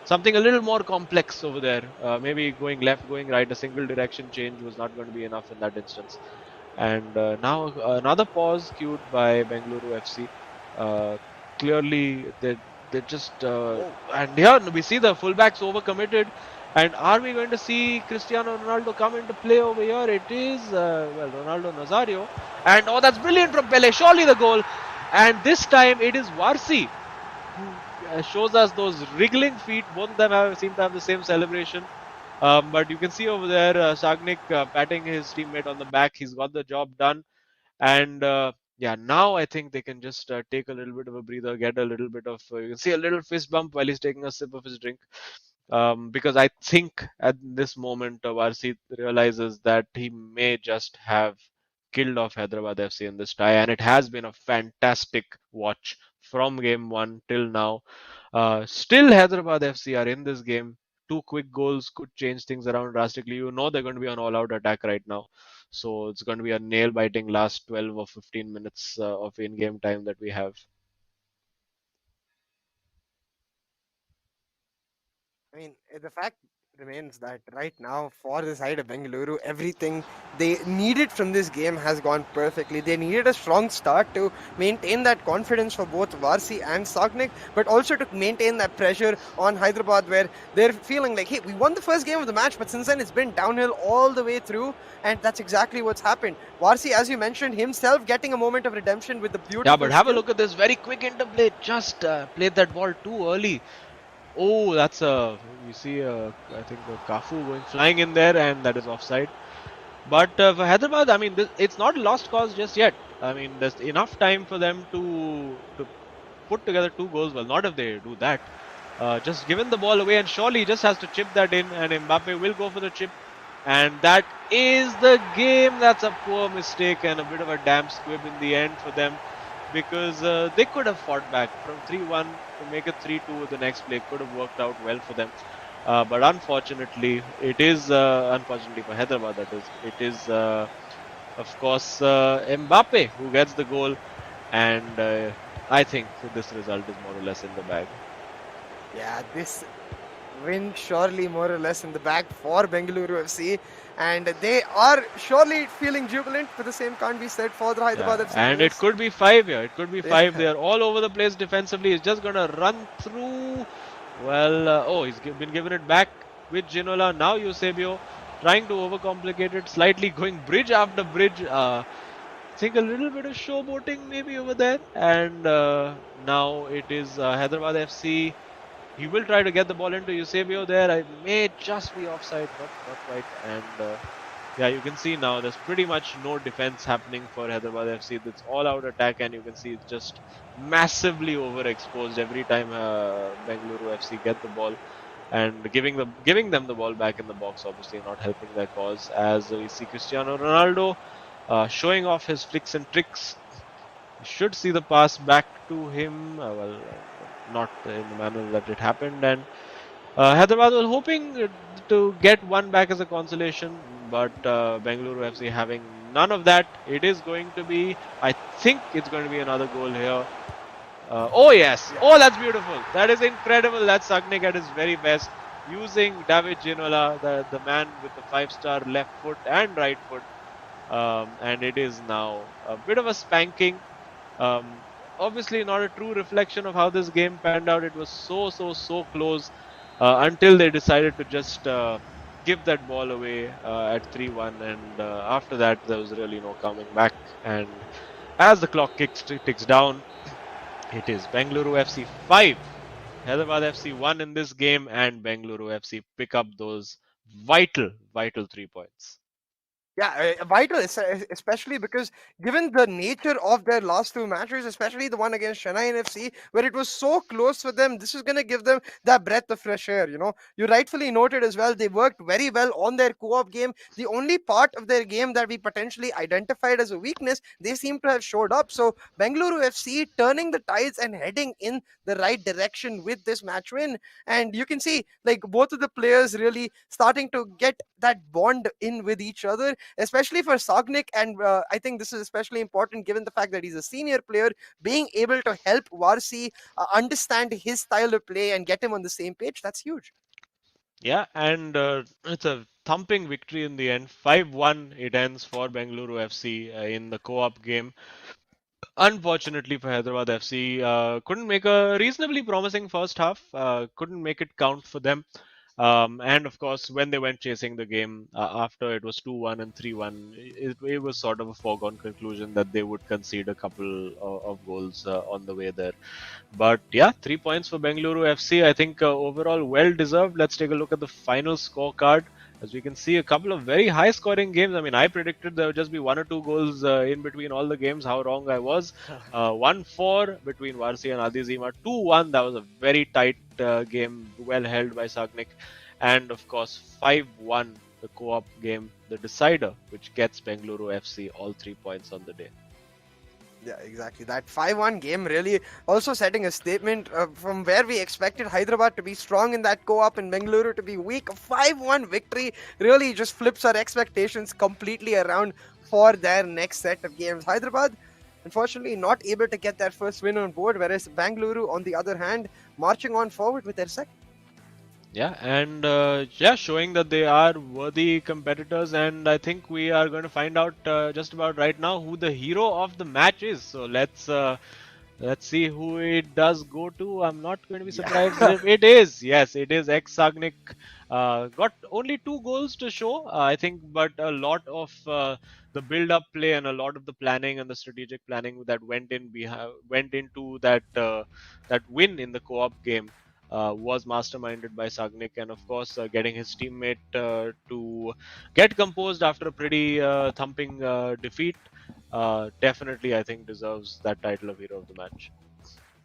something a little more complex over there. Maybe going left, going right, a single direction change was not going to be enough in that instance. And now another pause queued by Bengaluru FC. Clearly, they just and here we see the fullbacks overcommitted. And are we going to see Cristiano Ronaldo come into play over here? It is well, Ronaldo Nazario, and oh, that's brilliant from Pele. Surely the goal. And this time it is Varsi who shows us those wriggling feet. Both of them seem to have the same celebration. But you can see over there Sagnik patting his teammate on the back. He's got the job done. And yeah, now I think they can just take a little bit of a breather, get a little bit of, you can see a little fist bump while he's taking a sip of his drink. Because I think at this moment, Varsi realizes that he may just have killed off Hyderabad FC in this tie, and it has been a fantastic watch from game one till now. Still, Hyderabad FC are in this game. Two quick goals could change things around drastically. You know they're going to be on all-out attack right now, so it's going to be a nail-biting last 12 or 15 minutes of in-game time that we have. I mean, the fact remains that right now, for the side of Bengaluru, everything they needed from this game has gone perfectly. They needed a strong start to maintain that confidence for both Varsi and Sagnik, but also to maintain that pressure on Hyderabad, where they're feeling like, hey, we won the first game of the match, but since then it's been downhill all the way through, and that's exactly what's happened. Varsi, as you mentioned, himself getting a moment of redemption with the beautiful. Yeah, but have a look at this very quick interplay. Just played that ball too early. Oh, that's you see, I think Kafu going flying in there, and that is offside. But for Hyderabad, I mean, it's not a lost cause just yet. I mean, there's enough time for them to put together two goals. Well, not if they do that. Just giving the ball away, and surely he just has to chip that in, and Mbappe will go for the chip. And that is the game. That's a poor mistake and a bit of a damn squib in the end for them, because they could have fought back from 3-1 to make it 3-2 with the next play. Could have worked out well for them. But unfortunately, it is, unfortunately for Hyderabad, that is, it is, of course, Mbappe who gets the goal. And I think this result is more or less in the bag. Yeah, this win surely more or less in the bag for Bengaluru FC, and they are surely feeling jubilant, but the same can't be said for the Hyderabad Yeah, FC and it players. could be 5 here. It could be 5. Yeah. They are all over the place defensively. He's just going to run through. Well, oh, he's been given it back with Ginola. Now Eusebio trying to overcomplicate it, slightly going bridge after bridge. Think a little bit of showboating maybe over there. And now it is Hyderabad FC. He will try to get the ball into Eusebio there. I may just be offside, not quite. And yeah, you can see now there's pretty much no defense happening for Hyderabad FC. It's all out attack, and you can see it's just massively overexposed every time Bengaluru FC get the ball, and giving them the ball back in the box. Obviously, not helping their cause. As we see Cristiano Ronaldo showing off his flicks and tricks. You should see the pass back to him. Not in the manner that it happened, and Hyderabad was hoping to get one back as a consolation, but Bengaluru FC having none of that. It is going to be, I think it's going to be another goal here. Oh yes, oh that's beautiful. That is incredible. That's Sagnik at his very best, using David Ginola, the man with the 5-star left foot and right foot. And it is now a bit of a spanking. Um, Obviously not a true reflection of how this game panned out. It was so close until they decided to just give that ball away at 3-1, and after that there was really no coming back. And as the clock ticks down, it is Bengaluru FC 5, Hyderabad FC 1 in this game, and Bengaluru FC pick up those vital 3 points. Yeah, vital, especially because given the nature of their last two matches, especially the one against Chennai FC, where it was so close for them, this is going to give them that breath of fresh air. You rightfully noted as well, they worked very well on their co-op game. The only part of their game that we potentially identified as a weakness, they seem to have showed up. So Bengaluru FC turning the tides and heading in the right direction with this match win, and you can see like both of the players really starting to get that bond in with each other, especially for Sagnik. And I think this is especially important given the fact that he's a senior player, being able to help Varsi understand his style of play and get him on the same page. That's huge. Yeah, and it's a thumping victory in the end. 5-1 it ends for Bengaluru FC in the co-op game. Unfortunately for Hyderabad FC, couldn't make a reasonably promising first half. Couldn't make it count for them. And of course, when they went chasing the game after it was 2-1 and 3-1, it was sort of a foregone conclusion that they would concede a couple of goals on the way there. But yeah, 3 points for Bengaluru FC. I think overall well deserved. Let's take a look at the final scorecard. As we can see, a couple of very high scoring games. I mean, I predicted there would just be 1 or 2 goals in between all the games. How wrong I was. 1-4 between Varsi and Adizima. 2-1. That was a very tight game, well held by Sagnik. And of course, 5-1, the co-op game, the decider, which gets Bengaluru FC all 3 points on the day. Yeah, exactly. That 5-1 game really also setting a statement from where we expected Hyderabad to be strong in that co-op and Bengaluru to be weak. A 5-1 victory really just flips our expectations completely around for their next set of games. Hyderabad, unfortunately, not able to get their first win on board, whereas Bengaluru, on the other hand, marching on forward with their second. Yeah, and showing that they are worthy competitors, and I think we are going to find out just about right now who the hero of the match is. So let's see who it does go to. I'm not going to be surprised if it is. Yes, it is ex-Sagnik. Got only 2 goals to show, I think, but a lot of the build-up play and a lot of the planning and the strategic planning that went into that win in the co-op game. Was masterminded by Sagnik, and of course getting his teammate to get composed after a pretty thumping defeat definitely I think deserves that title of hero of the match.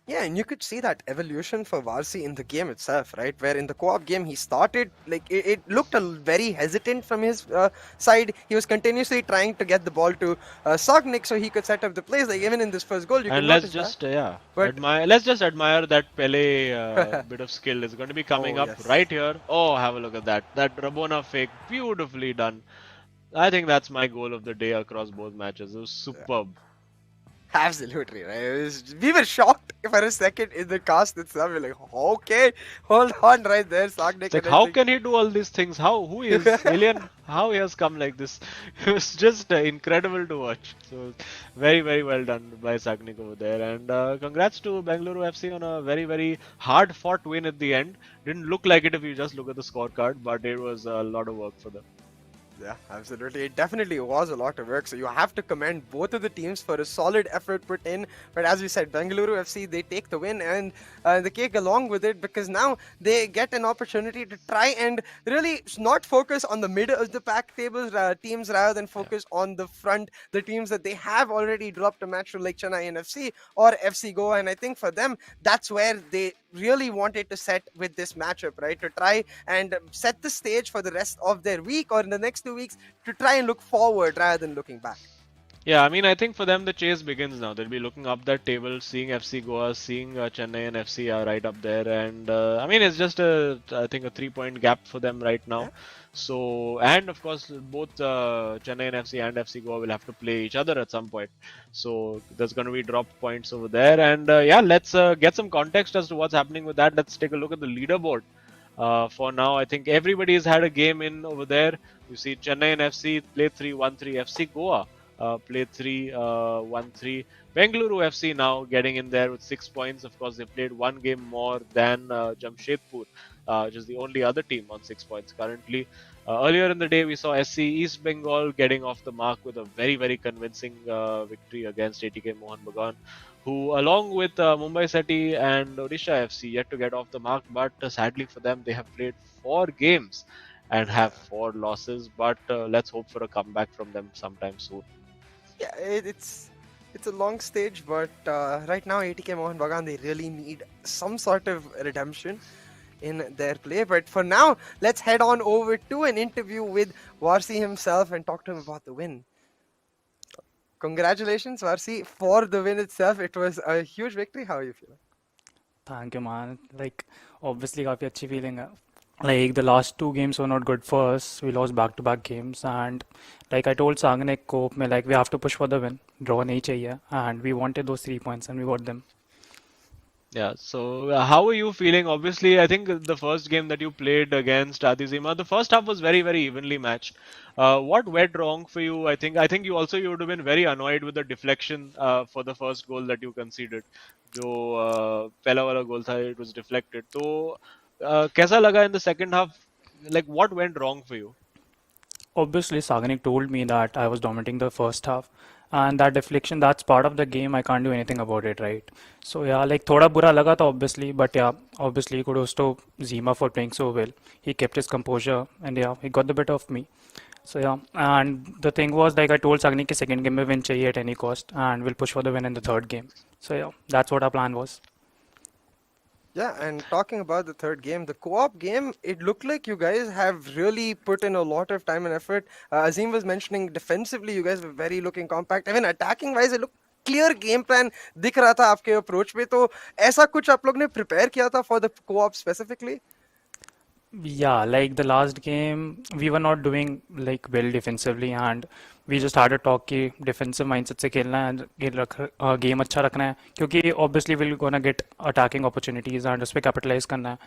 Yeah, and you could see that evolution for Varsi in the game itself, right? Where in the co-op game he started, like it looked very hesitant from his side. He was continuously trying to get the ball to Sagnik so he could set up the plays. Like even in this first goal, you and can let's notice just that. But let's just admire that Pele bit of skill is going to be coming up yes. right here. Oh, have a look at that Rabona fake, beautifully done. I think that's my goal of the day across both matches. It was superb. Absolutely, right? We were shocked for a second in the cast itself. We're like, okay, hold on right there, Sagnik. It's like, how can he do all these things? How? Who is Alien? How he has come like this? It was just incredible to watch. So, very, very well done by Sagnik over there. And congrats to Bengaluru FC on a very, very hard fought win at the end. Didn't look like it if you just look at the scorecard, but it was a lot of work for them. Yeah, absolutely. It definitely was a lot of work. So you have to commend both of the teams for a solid effort put in. But as we said, Bengaluru FC, they take the win and the cake along with it, because now they get an opportunity to try and really not focus on the middle of the pack tables teams, rather than focus on the front, the teams that they have already dropped a match to, like Chennai FC or FC Goa. And I think for them, that's where they really wanted to set with this matchup, right? To try and set the stage for the rest of their week or in the next 2 weeks, to try and look forward rather than looking back. Yeah, I mean, I think for them the chase begins now. They'll be looking up that table, seeing FC Goa, seeing Chennai and FC are right up there, and I mean, it's just I think a 3-point gap for them right now. Yeah. So, and of course, both Chennai and FC Goa will have to play each other at some point. So there's going to be drop points over there, and yeah, let's get some context as to what's happening with that. Let's take a look at the leaderboard. For now, I think everybody's had a game in over there. You see, Chennai and FC play 3-1-3. FC Goa played 3-1-3. Bengaluru FC now getting in there with 6 points. Of course, they played one game more than Jamshedpur, which is the only other team on 6 points currently. Earlier in the day, we saw SC East Bengal getting off the mark with a very, very convincing victory against ATK Mohun Bagan, who, along with Mumbai City and Odisha FC, yet to get off the mark. But sadly for them, they have played 4 games and have 4 losses. But let's hope for a comeback from them sometime soon. Yeah, it's a long stage, but right now ATK Mohun Bagan, they really need some sort of redemption in their play. But for now, let's head on over to an interview with Varsi himself and talk to him about the win. Congratulations, Varsi, for the win itself. It was a huge victory. How are you feeling? Thank you, man. Like, obviously, काफी अच्छी feeling है. Like, the last 2 games were not good for us. We lost back-to-back games, and like I told Sagnik Cope, में like we have to push for the win. Draw नहीं चाहिए, and we wanted those 3 points, and we got them. Yeah, so how are you feeling? Obviously, I think the first game that you played against Adizima, the first half was very, very evenly matched. What went wrong for you? I think you would have been very annoyed with the deflection for the first goal that you conceded. जो पहला वाला goal था, it was deflected. तो कैसा लगा in the second half? Like, what went wrong for you? Obviously, Sagnik told me that I was dominating the first half, and that deflection, that's part of the game. I can't do anything about it, right? So yeah, like thoda bura laga tha obviously, but yeah, obviously kudos to Zima for playing so well. He kept his composure, and yeah, he got the better of me. So yeah, and the thing was, like I told Sagnik, ki second game mein win chahiye at any cost, and we'll push for the win in the third game. So yeah, that's what our plan was. Yeah, and talking about the third game, the co-op game, it looked like you guys have really put in a lot of time and effort. Azim was mentioning defensively, you guys were very looking compact. Even attacking wise, it looked clear game plan दिख रहा था आपके approach में. तो ऐसा कुछ आप लोग ने prepare किया था for the co-op specifically? Yeah, like the last game, we were not doing like well defensively, and we just had a talk कि defensive mindset से खेलना है, game अच्छा रखना है, क्योंकि obviously we're gonna get attacking opportunities and उस पे capitalize करना है.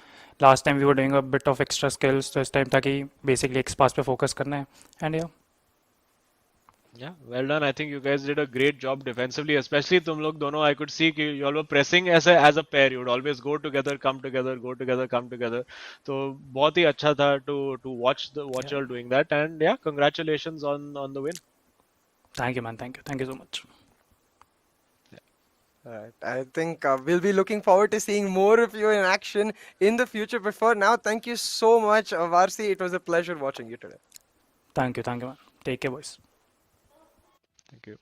Last time we were doing a bit of extra skills, तो इस time था कि basically X pass पे focus करना है, and yeah. Yeah, well done. I think you guys did a great job defensively, especially तुम लोग दोनों. I could see कि you all were pressing as a pair. You would always go together, come together, go together, come together. तो बहुत ही अच्छा था to watch you all doing that. And yeah, congratulations on the win. Thank you, man. Thank you so much. Alright, I think we'll be looking forward to seeing more of you in action in the future. But for now, thank you so much, Varsi. It was a pleasure watching you today. Thank you, man. Take care, boys. Thank you.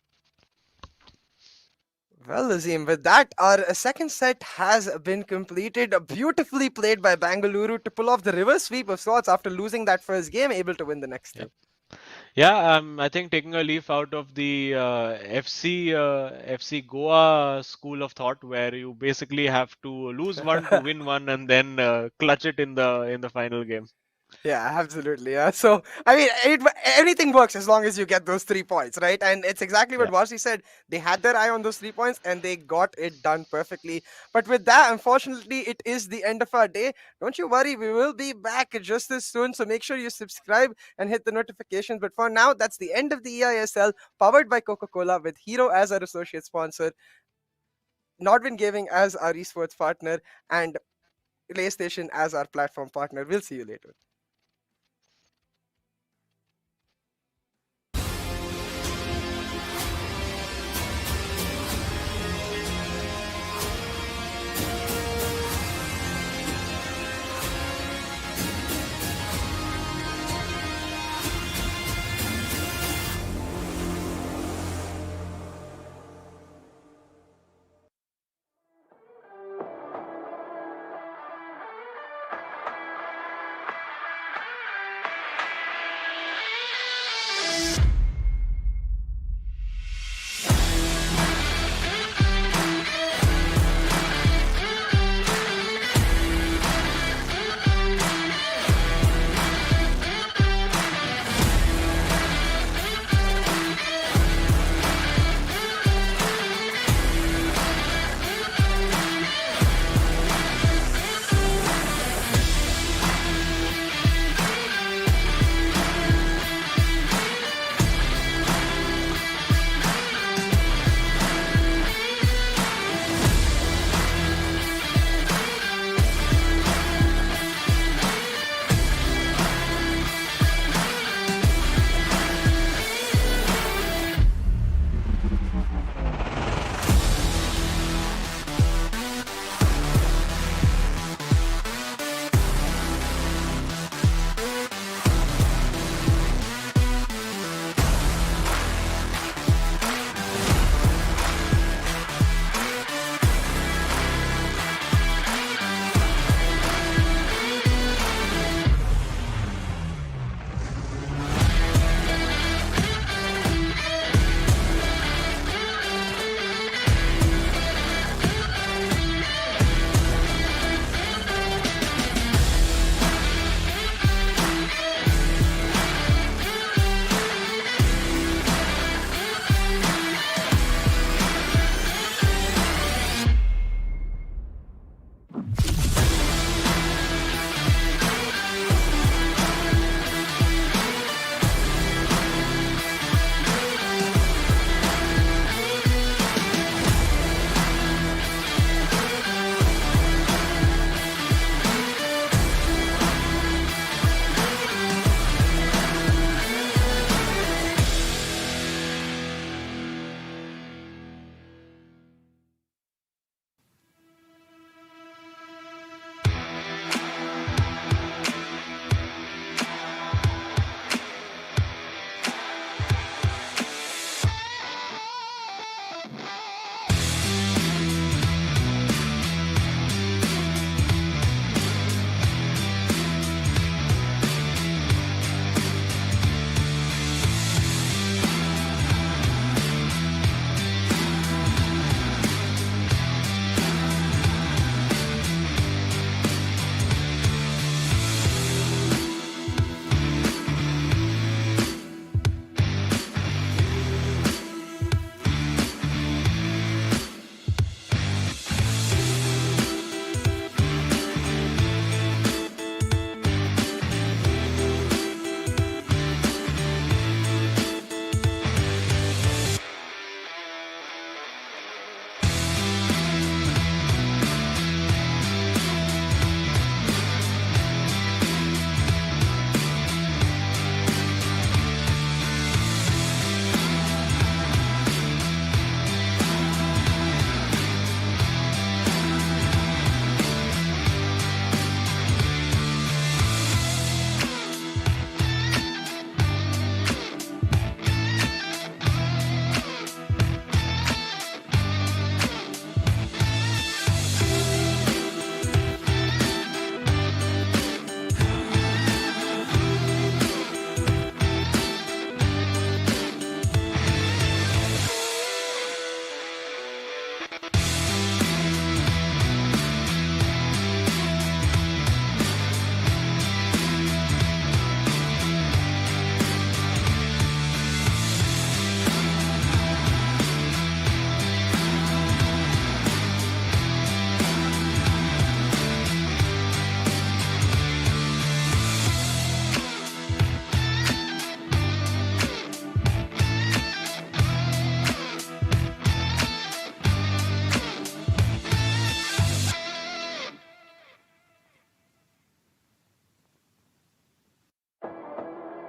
Well, Azim, with that, our second set has been completed. Beautifully played by Bengaluru to pull off the reverse sweep of sorts after losing that first game, able to win the next two. Yeah, I think taking a leaf out of the FC Goa school of thought, where you basically have to lose one to win one, and then clutch it in the final game. Yeah, absolutely. Yeah. So, I mean, anything works as long as you get those 3 points, right? And it's exactly what Yeah. Varsi said. They had their eye on those 3 points and they got it done perfectly. But with that, unfortunately, it is the end of our day. Don't you worry, we will be back just as soon. So make sure you subscribe and hit the notifications. But for now, that's the end of the eISL powered by Coca Cola with Hero as our associate sponsor, Nordwind Gaming as our esports partner, and PlayStation as our platform partner. We'll see you later.